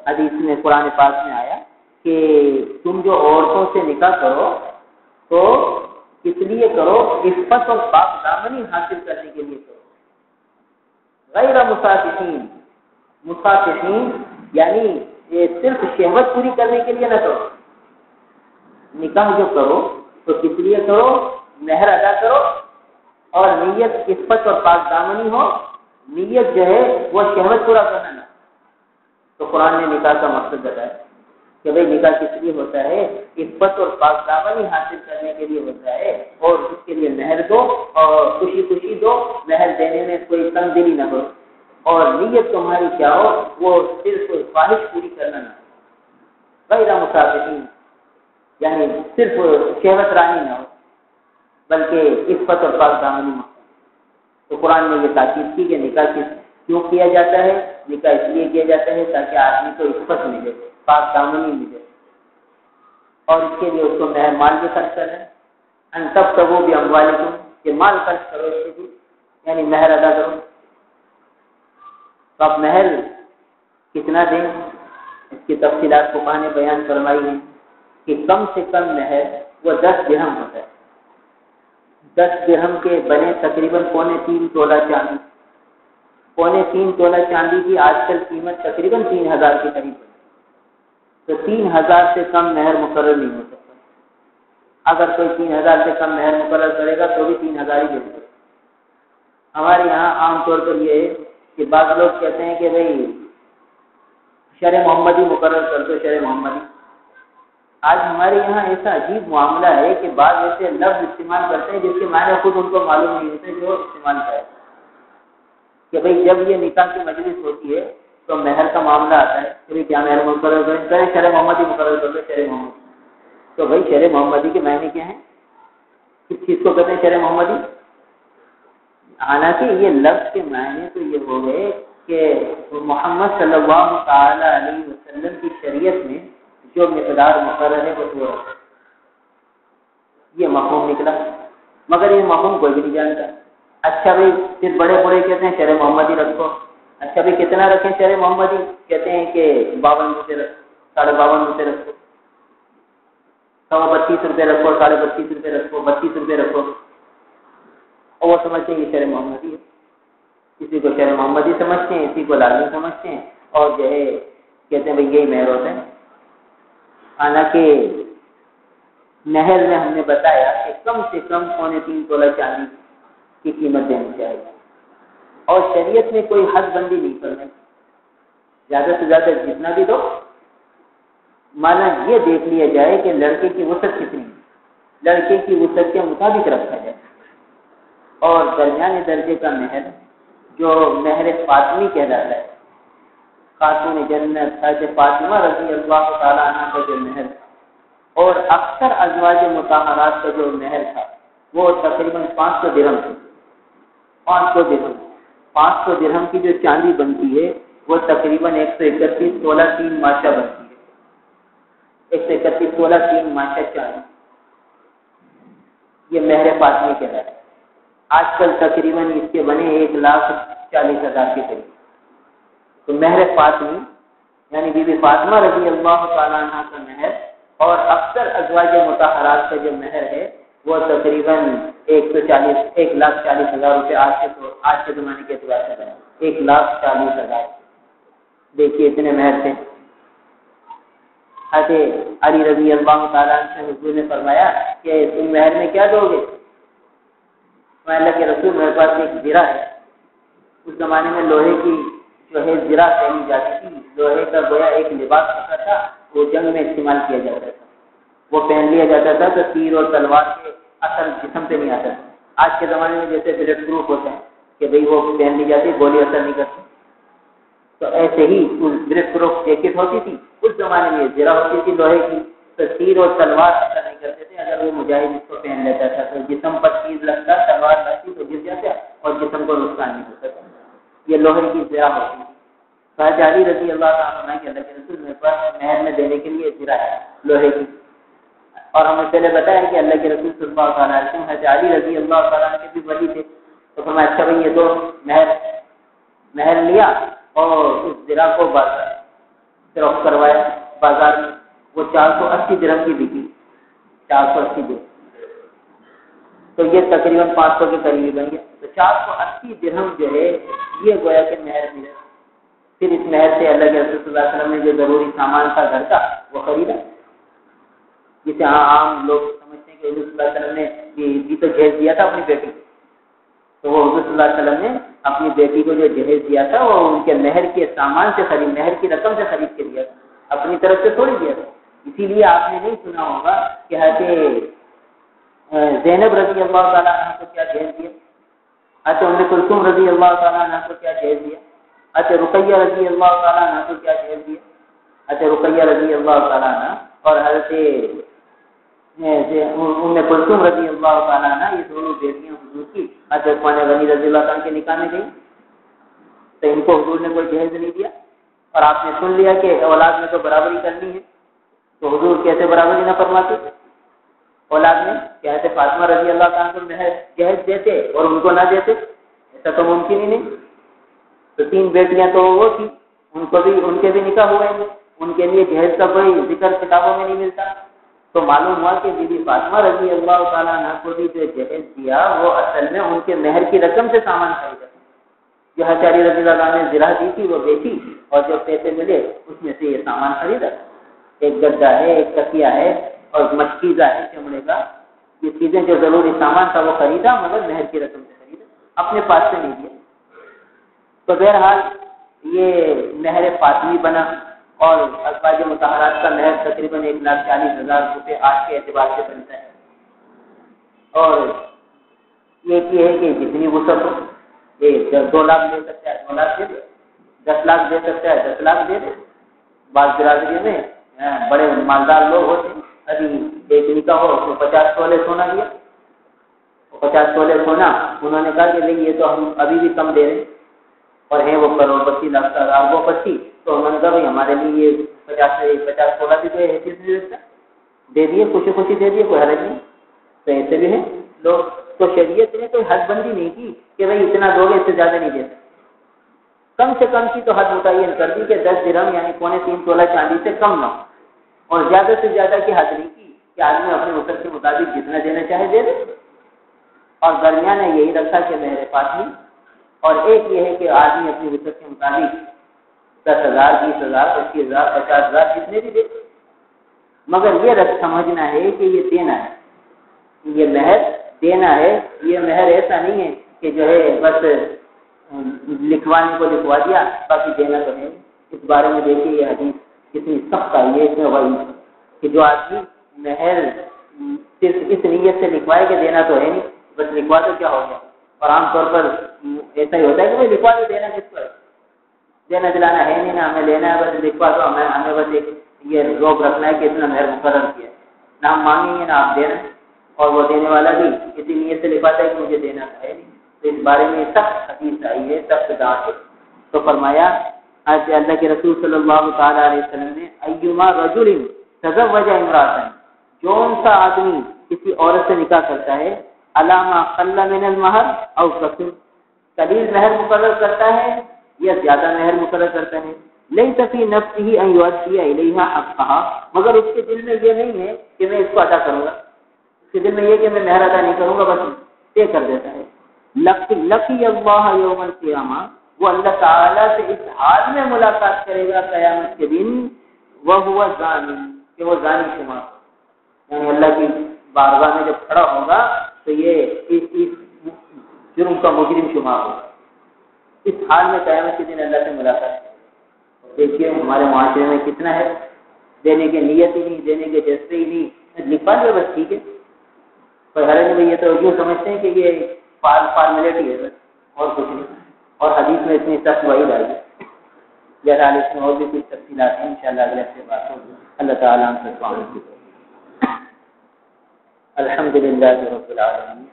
A: حدیث میں قرآن پاک میں آیا کہ تم جو عورتوں سے نکاح کرو تو اس لیے کرو عفت اور پاک دامنی حاصل کرنے کے لیے کرو، غیر مصافحین یعنی یہ صرف شہوت پوری کرنے کے لیے نہ کرو۔ نکاح جو کرو تو کس لیے کرو، مہر ادا کرو، اور نیت عفت اور پاک دامنی ہو، نیت جو ہے وہ شہوت پورا کرنا نہ۔ تو قرآن نے نکاح کا مقصد بتایا کہ بھئی نکاح کس لیے ہوتا ہے، عفت اور پاک دامنی حاصل کرنے کے لیے ہوتا ہے، اور اس کے لیے مہر دو اور خوشی خوشی دو، مہر دینے میں کوئی تنگ دلی نہ ہو، اور نیت تمہاری کیا ہو، وہ صرف خواہش پوری کرنا نہ ہو، غیر مصافحین یعنی صرف شہوت رانی نہ ہو، بلکہ عفت اور پاک دامنی ہو۔ تو قرآن نے یہ تاکید کی کہ نکاح کیوں کیا جاتا ہے، نکاح اس لیے کیا جاتا ہے تاکہ آدمی کو عفت ملے، پاک دامنی ملے، اور اس کے لیے اس کو مہر مال بھی خرچ کرنا ہے، ان تبتغوا باموالکم، کہ مال خرچ کرو اس کے لیے، یعنی مہر ادا کرو۔ تو اب مہر کتنا دیں، اس کی تفصیلات فقہاء نے بیان فرمائی ہیں کہ کم سے کم مہر وہ 10 درہم ہوتا ہے، 10 درہم کے بنے تقریباً 3.25 تولہ چاندی، 3.25 تولہ چاندی کی آج کل قیمت تقریباً 3000 کے قریب ہے، تو 3000 سے کم مہر مقرر نہیں ہو سکتا۔ اگر کوئی 3000 سے کم مہر مقرر کرے گا تو بھی 3000 ہی دے گا۔ ہمارے یہاں عام طور پر یہ ہے کہ بعض لوگ کہتے ہیں کہ بھئی شرع محمدی مقرر کر دو، شرع محمدی۔ آج ہمارے یہاں ایسا عجیب معاملہ ہے کہ بعض ایسے لفظ استعمال کرتے ہیں جس کے معنی خود ان کو معلوم نہیں ہوتے جو استعمال کرے، کہ بھئی جب یہ نکاح کی مجلس ہوتی ہے تو مہر کا معاملہ آتا ہے کہ کیا مہر مقرر کریں، شرع محمدی مقرر کر دو، شرع محمدی۔ تو بھئی شرع محمدی کے معنی کیا ہیں، کس چیز کو کہتے ہیں شرع محمدی؟ حالانکہ یہ لفظ کے معنی تو یہ ہو گئے کہ محمد صلی اللہ تعالی علیہ وسلم کی شریعت میں جو مقدار مقرر ہے وہ پورا، یہ مفہوم نکلا، مگر یہ مفہوم کوئی بھی نہیں جانتا۔ اچھا بھائی پھر بڑے بڑے کہتے ہیں شرع محمدی رکھو، اچھا بھائی کتنا رکھیں شرع محمدی، کہتے ہیں کہ 52 روپے رکھو، 52.5 روپے رکھو، 32 روپے رکھو، 32.5 روپے رکھو، 32 روپے رکھو، اور وہ سمجھتے ہیں یہ شرع محمدی ہے۔ کسی کو شرع محمدی سمجھتے ہیں، کسی کو لازمی سمجھتے ہیں، اور جو ہے کہتے ہیں بھئی یہی مہر ہوتا ہے۔ حالانکہ مہر میں ہم نے بتایا کہ کم سے کم 3.25 تولہ چاندی کی قیمت دینی چاہیے، اور شریعت میں کوئی حد بندی نہیں کرنا، زیادہ سے زیادہ جتنا بھی دو، مانا یہ دیکھ لیا جائے کہ لڑکے کی وسعت کتنی ہے، لڑکے کی وسعت کے مطابق رکھا جائے۔ اور درمیانے درجے کا مہر جو مہر فاطمی کہلاتا ہے، خاتون جنت حضرت فاطمہ رضی اللہ تعالیٰ عنہ کا جو مہر، اور اکثر ازواج مطہرات کا جو مہر تھا وہ تقریباً 500 درہم تھی۔ 500 درہم، 500 درہم کی جو چاندی بنتی ہے وہ تقریباً 131 16 3 ماشا بنتی ہے، 131 16 3 ماشا چاندی، یہ مہر فاطمی کہلاتا ہے۔ آج کل تقریباً اس کے بنے 1,40,000 کے قریب۔ تو مہر فاطمی یعنی بی بی فاطمہ رضی اللہ تعالیٰ عنہ کا مہر اور اکثر ازواج مطہرات کا جو مہر ہے وہ تقریباً 1,40,000 روپے آج کے زمانے کے اعتبار سے بنا، 1,40,000۔ دیکھیے اتنے مہر تھے۔ حضرت علی رضی اللہ تعالیٰ عنہ سے حضور نے فرمایا کہ تم مہر میں کیا دو گے؟ اللہ کے رسول میرے پاس ایک زرہ ہے۔ اس زمانے میں لوہے کی جو ہے زرہ پہنی جاتی تھی، لوہے کا گویا ایک لباس ہوتا تھا، وہ جنگ میں استعمال کیا جاتا تھا، وہ پہن لیا جاتا تھا تو تیر اور تلوار کے اثر جسم پہ نہیں آتا تھا۔ آج کے زمانے میں جیسے بلٹ پروف ہوتا ہے کہ بھئی وہ پہن لی جاتی، گولی اثر نہیں کرتی، تو ایسے ہی بلٹ پروف جیکٹ ہوتی تھی۔ اس زمانے میں زرہ ہوتی تھی لوہے کی، تو تیر اور تلوار اثر نہیں کرتے تھے۔ اگر وہ مجاہد اس کو پہن لیتا تھا تو جسم پر تیر لگتا، تلوار لگتی تو گر جاتا اور جسم کو نقصان نہیں ہوتا تھا۔ یہ لوہے کی زرہ ہوتی تھی۔ حضرت علی رضی اللہ تعالیٰ عنہ کے اللہ کے رسول میرے پاس مہر میں دینے کے لیے زرہ ہے لوہے کی، اور ہمیں پہلے بتایا کہ اللہ کے رسول صلی اللہ تعالیٰ علیہ وسلم حضرت علی رضی اللہ تعالیٰ عنہ کے بھی ولی تھے، تو فرمایا اچھا بھائی یہ دو مہر لیا اور اس زرہ کو فروخت کروایا بازار میں، وہ 480 درہم کی بکی، 480 درہم، تو یہ تقریباً 500 کے قریب بن گیا۔ تو 480 درہم جو ہے یہ گویا کہ مہر ملے۔ پھر اس مہر سے اللہ کے رسول صلی اللہ علیہ وسلم نے جو ضروری سامان تھا گھر کا وہ خریدا، جسے عام لوگ سمجھتے ہیں کہ حضور صلی اللہ علیہ وسلم نے بھی تو جہیز دیا تھا اپنی بیٹی کو، تو وہ حضور صلی اللہ علیہ وسلم نے اپنی بیٹی کو جو جہیز دیا تھا وہ ان کے مہر کے سامان سے خرید، مہر کی رقم سے خرید کے دیا تھا، اپنی طرف سے تھوڑی دیا تھا۔ اسی لیے آپ نے نہیں سنا ہوگا کہ حضرت زینب رضی اللہ تعالیٰ عنہ کو کیا جہیز دیا، حضرت ام کلثوم رضی اللہ تعالیٰ عنہ کو کیا جہیز دیا، حضرت رقیہ رضی اللہ تعالیٰ عنہ کو کیا جہیز دیا، حضرت رقیہ رضی اللہ تعالیٰ عنہ اور حضرت ام کلثوم رضی اللہ تعالیٰ عنہ، یہ دونوں بیٹیاں حضور کی حضرت عثمان غنی رضی اللہ تعالیٰ کے نکاح میں گئی، تو ان کو حضور نے کوئی جہیز نہیں دیا۔ اور آپ نے سن لیا کہ اولاد میں تو برابری کرنی ہے، تو حضور کیسے برابری نہ فرماتے اولاد میں؟ کیا حضرت فاطمہ رضی اللہ تعالیٰ کو جہیز دیتے اور ان کو نہ دیتے؟ ایسا تو ممکن ہی نہیں۔ تو 3 بیٹیاں تو وہ تھی، ان کے بھی نکاح ہوئے ہیں، ان کے لیے جہیز کا کوئی ذکر کتابوں میں نہیں ملتا۔ تو معلوم ہوا کہ بی بی فاطمہ رضی اللہ تعالیٰ عنہ کو بھی جو جہیز دیا وہ اصل میں ان کے مہر کی رقم سے سامان خریدا، جو حضرت علی رضی اللہ عنہ نے زرہ دی تھی وہ بیچی اور جو پیسے ملے اس میں سے یہ سامان خریدا، ایک گدا ہے، ایک تکیہ ہے اور مشکیزہ ہے چمڑے کا، یہ چیزیں جو ضروری سامان تھا وہ خریدا، مگر مہر کی رقم سے خریدا، اپنے پاس سے نہیں دیا۔ تو بہرحال یہ مہر فاطمی بنا، اور ازواج مطہرات کا مہر تقریباً 1,40,000 روپے آج کے اعتبار سے بنتا ہے۔ اور یہ ہے کہ جتنی وسعت ہو، یہ 2 لاکھ دے سکتا ہے 2 لاکھ دے دے، 10 لاکھ دے سکتا ہے 10 لاکھ دے دے۔ بعض برادری میں بڑے مالدار لوگ ہوتے ہیں، ابھی ایک نکاح ہو تو 50 تولے سونا دیا، 50 تولے سونا، انہوں نے کہا کہ نہیں یہ تو ہم ابھی بھی کم دے رہے ہیں، اور ہیں وہ کروڑ 25 لاکھ کا اربوں پتی، تو انہوں نے کہا بھائی ہمارے لیے یہ 50 تولہ بھی کوئی حیثیت نہیں رکھتا، دے دیے، خوشی خوشی دے دیے، کوئی حرج نہیں۔ تو ایسے بھی ہیں لوگ۔ تو شریعت نے کوئی حد بندی نہیں کی کہ بھائی اتنا دو گے، اس سے زیادہ نہیں دے سکتے، کم سے کم کی تو حد متعین کر دی کہ 10 درہم یعنی 3.25 تولہ چاندی سے کم نہ ہو، اور زیادہ سے زیادہ کی حد نہیں کی کہ آدمی اپنے وسعت کے مطابق جتنا دینا چاہے دے دے، اور درمیان نے یہی رکھا کہ مہر فاطمی، اور ایک یہ ہے کہ آدمی اپنی وسعت کے مطابق 10,000 20,000 25,000 50,000 جتنے بھی دے، مگر یہ سمجھنا ہے کہ یہ دینا ہے، یہ مہر دینا ہے، یہ مہر ایسا نہیں ہے کہ جو ہے بس لکھوانے کو لکھوا دیا باقی دینا تو ہے. اس بارے میں دیکھیے یہ حدیث کتنی سخت آئی ہے. اس میں وہی کہ جو آدمی مہر صرف اس نیت سے لکھوائے کہ دینا تو ہے نہیں, بس لکھوا تو کیا ہو گیا. اور عام طور پر ایسا ہی ہوتا ہے کہ بھائی لکھوا تو دینا کس پر, دینا دلانا ہے نہیں نا, ہمیں لینا ہے بس لکھوا دو. ہمیں بس ایک یہ روک رکھنا ہے کہ اتنا مہر مقرر کیا ہے, نہ ہم مانگیں گے نہ آپ دینا. اور وہ دینے والا بھی اسی نیت سے لکھواتا ہے کہ مجھے دینا ہے نہیں. تو اس بارے میں سخت حدیث آئی ہے, سخت ڈانٹ ہے. تو فرمایا آج اللہ کے رسول صلی اللہ تعالیٰ علیہ وسلم نے ایما رجل تزوج امرأة, جون سا آدمی کسی عورت سے نکاح کرتا ہے, علامہ قل من المہر او کثر, قلیل مہر مقرر کرتا ہے یا زیادہ مہر مقرر کرتا ہے, لیس فی نفسہ ان یؤدی الیہا حقھا, مگر اس کے دل میں یہ نہیں ہے کہ میں اس کو ادا کروں گا, اس کے دل میں یہ کہ میں مہر ادا نہیں کروں گا, بس طے کر دیتا ہے. لقی اللہ یوم القیامہ, وہ اللہ تعالیٰ سے اس حال میں ملاقات کرے گا قیامت کے دن, وہ زانی, کہ وہ زانی شمار, یعنی اللہ کی بارگاہ میں جب کھڑا ہوگا تو یہ اس جرم کا مجرم شمار ہوگا. اس حال میں قیامت کے دن اللہ سے ملاقات کرے گا. دیکھیے ہمارے معاشرے میں کتنا ہے, دینے کی نیت ہی نہیں, دینے کے جذبے ہی نہیں, لکھوا دے بس ٹھیک ہے. پر ہر یہ تو یوں سمجھتے ہیں کہ یہ فارمیلٹی ہے بس, اور کچھ نہیں. اور حدیث میں اتنی سخت وعید آئی ہے. بہرحال اس میں اور بھی کچھ تفصیلات ہیں, انشاءاللہ اگلے ہفتے بات ہوگی. اللہ تعالیٰ ہم سے دعا کرے. الحمدللہ رب العالمین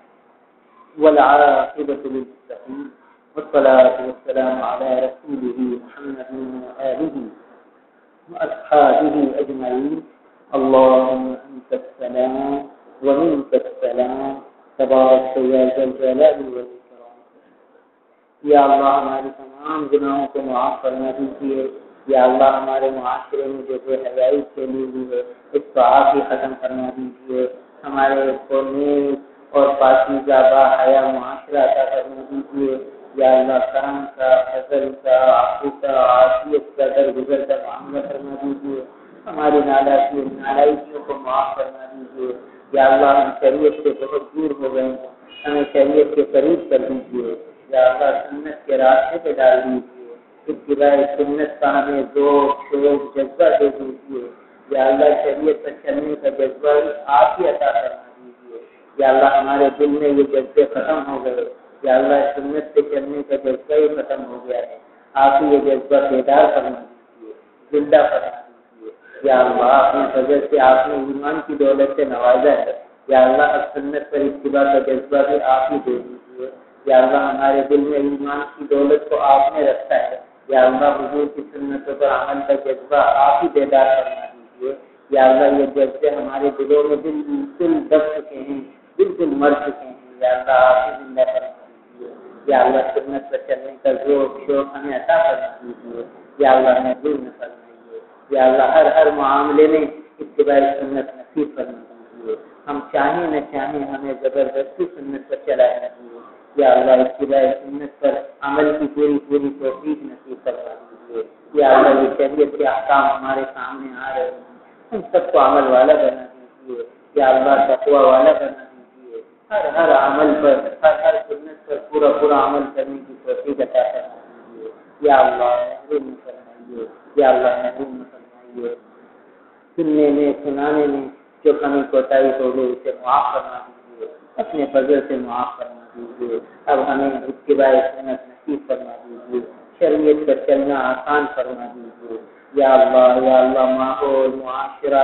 A: والعاقبۃ للمتقین والصلاة والسلام علی رسولہ محمد وآلہ وأصحابہ اجمعین. اللهم انت السلام ومنك السلام تبارک یا ذا الجلال والاکرام. یا اللہ ہماری تمام گناہوں کو معاف فرما دیجیے. یا اللہ ہمارے معاشرے میں جو بے حیائی پھیلی ہوئی ہے اس کو آپ ہی ختم فرما دیجیے. ہمارے کو نیک اور پاکیزہ با حیا معاشرہ عطا فرما دیجیے. یا اللہ کرم کا, فضل کا, عفو کا, عافیت کا درگزر کا معاملہ فرما دیجیے. ہماری نالائکیوں کو معاف فرما دیجیے. یا اللہ ہم شریعت سے بہت دور ہو گئے ہیں, ہمیں شریعت کے قریب کر دیجیے. یا اللہ سنت کے راستے پہ ڈال دیجیے. اتباع سنت کا ہمیں ذوق شوق جذبہ دے دیجیے. یا اللہ شریعت پر چلنے کا جذبہ آپ ہی عطا فرما دیجیے. یا اللہ ہمارے دل میں یہ جذبے ختم ہو گئے. یا اللہ سنت سے چلنے کا جذبہ ہی ختم ہو گیا ہے, آپ ہی یہ جذبہ بیدار فرما دیجیے, زندہ فرما دیجیے. یا اللہ اپنے فضل سے آپ نے ایمان کی دولت سے نوازا ہے. یا اللہ اب سنت پر اتباع کا جذبہ بھی آپ ہی دے دیجیے. یا اللہ ہمارے دل میں ایمان کی دولت کو آپ نے رکھا ہے. یا اللہ حضور کی سنتوں پر عمل کا جذبہ آپ ہی بیدار فرما دیجیے. یا اللہ یہ جذبے ہمارے دلوں میں بالکل دب چکے ہیں, بالکل مر چکے ہیں. یا اللہ آپ ہی زندہ فرما دیجیے. یا اللہ سنت پر چلنے کا ذوق شوق ہمیں عطا فرما دیجیے. یا اللہ محروم نہ فرمائیے. یا اللہ ہر معاملے میں اتباع سنت نصیب فرما دیجیے. ہم چاہیں نہ چاہیں ہمیں زبردستی سنت پر چلائے رکھیے. یا اللہ اتباع سنت پر عمل کی پوری توفیق نصیب فرما دیجیے. یا اللہ یہ شریعت کے احکام ہمارے سامنے آ رہے ہیں, ہم سب کو عمل والا بنا دیجیے. یا اللہ تقوی والا بنا دیجیے. ہر عمل پر ہر سنت پر پورا عمل کرنے کی توفیق عطا فرما دیجیے. یا اللہ محروم فرمائیے. یا اللہ محروم فرمائیے. سننے میں سنانے میں جو کمی کوتاہی ہو گئی اسے معاف فرما دیجیے. اپنے فضل سے معاف فرما دیجیے. اب ہمیں اتباع سنت نصیب فرما دیجیے. شریعت پر چلنا آسان فرما دیجیے. یا اللہ ماحول معاشرہ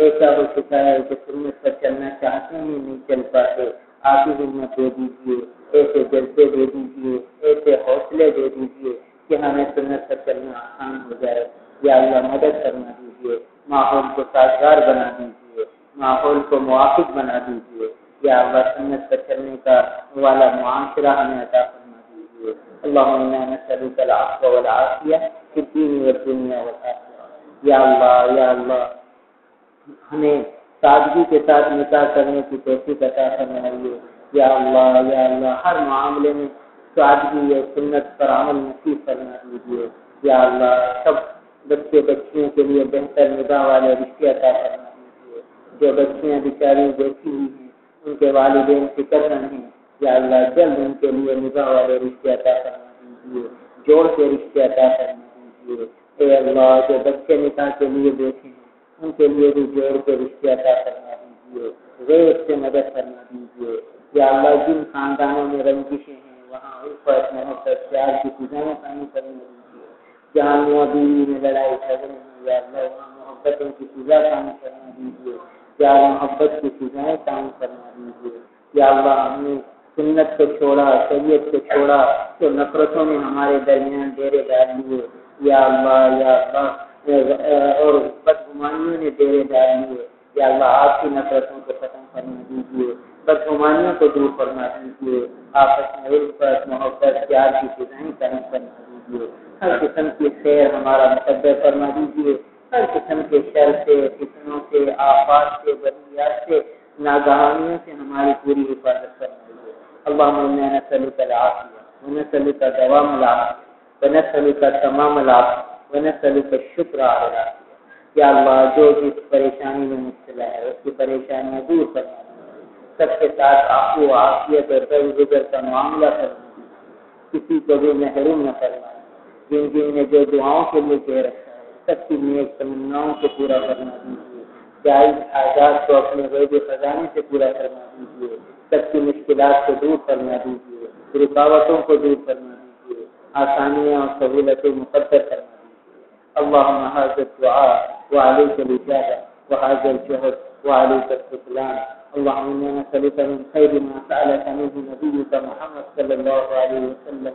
A: ایسا ہو چکا ہے کہ سنت پر چلنا چاہتے ہیں نہیں چل پاتے. آپ ہی ہمت دے دیجیے, ایسے جذبے دے دیجیے, ایسے حوصلے دے دیجیے کہ ہمیں سنت پر چلنا آسان ہو جائے. یا اللہ مدد فرما دیجیے. ماحول کو سازگار بنا دیجیے, ماحول کو موافق بنا دیجیے. یا اللہ سنت پر چلنے کا والا معاشرہ ہمیں عطا فرما دیجیے. اللهم انا نسألك العفو والعافية في الدين والدنيا والآخرة. یا اللہ ہمیں سادگی کے ساتھ نکاح کرنے کی توفیق عطا فرمائیے. یا اللہ ہر معاملے میں سادگی اور سنت پر عمل نصیب فرما دیجیے. یا اللہ سب بچے بچیوں کے لیے بہتر نگاہ والے رشتے عطا فرما دیجیے. جو بچیاں بیچاری بیٹھی ہوئی ہیں ان کے والدین فکر مند ہیں, یا اللہ جلد ان کے لیے نگاہ والے رشتے عطا فرما دیجیے، جوڑ کے رشتے عطا فرما دیجیے۔ اے اللہ جو بچے نکاح کے لیے بیٹھے ہیں ان کے لیے بھی جوڑ کے رشتے عطا فرما دیجیے، غیر سے مدد فرما دیجیے۔ یا اللہ جن خاندانوں میں رنجشیں ہیں وہاں الفت محبت پیار کی فضائیں قائم کرنے دیجیے، جہاں میاں بیوی میں لڑائی جھگڑے ہیں یا اللہ وہاں محبتوں کی فضا قائم کرنا دیجیے، پیار محبت کی فضائیں قائم کرنا دیجیے۔ یا اللہ ہم نے سنت کو چھوڑا، شریعت کو چھوڑا تو نفرتوں نے ہمارے درمیان ڈیرے ڈال لیے، یا اللہ اور بدگمانیوں نے ڈیرے ڈال لیے۔ یا اللہ آپ کی نفرتوں کو ختم کرنا دیجیے، بدگمانیوں کو دور فرما دیجیے، آپس میں الفت محبت پیار کی فضائیں قائم کرنا دیجیے، ہر قسم کی خیر ہمارا مقدر فرما دیجیے، ہر قسم کے شر سے، فتنوں سے، آفات سے، بلیات سے، ناگہانیوں سے ہماری پوری حفاظت کرنا دیجیے۔ اللهم انا نسألك العافية ونسألك دوام العافية ونسألك تمام العافية ونسألك الشكر على العافية۔ یا اللہ جو جس پریشانی میں مبتلا ہے اس کی پریشانیاں دور کرنا دیجیے، سب کے ساتھ عفو و عافیت اور درگزر کا معاملہ کرنا دیجیے، کسی کو بھی محروم نہ فرمائے، جن جن نے جو دعاؤں کے لیے کہہ رکھا ہے سب کی نیک تمناؤں کو پورا کرنا دیجیے، جائز حاجات کو اپنے غیب خزانے سے پورا کرنا دیجیے، سب کی مشکلات کو دور کرنا دیجیے، رکاوٹوں کو دور کرنا دیجیے، آسانیاں اور سہولتیں مقدر کرنا دیجیے۔ اللهم هذا الدعاء وعليك الإجابة وهذا الجهد وعليك السكلان۔ اللهم إنا نسألك من خير ما سألك منه نبيك محمد صلى الله عليه وسلم،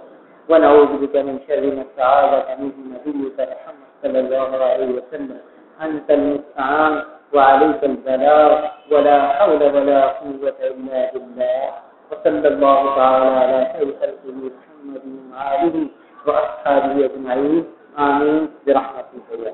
A: ونعوذ بك من شر ما استعاذك منه نبيك محمد صلى الله عليه وسلم۔ أنت المستعان وعليك البلاغ ولا حول ولا قوة إلا بالله، وصلى الله تعالى على خير خلقه محمد وآله وأصحابه أجمعين، آمين برحمتك يا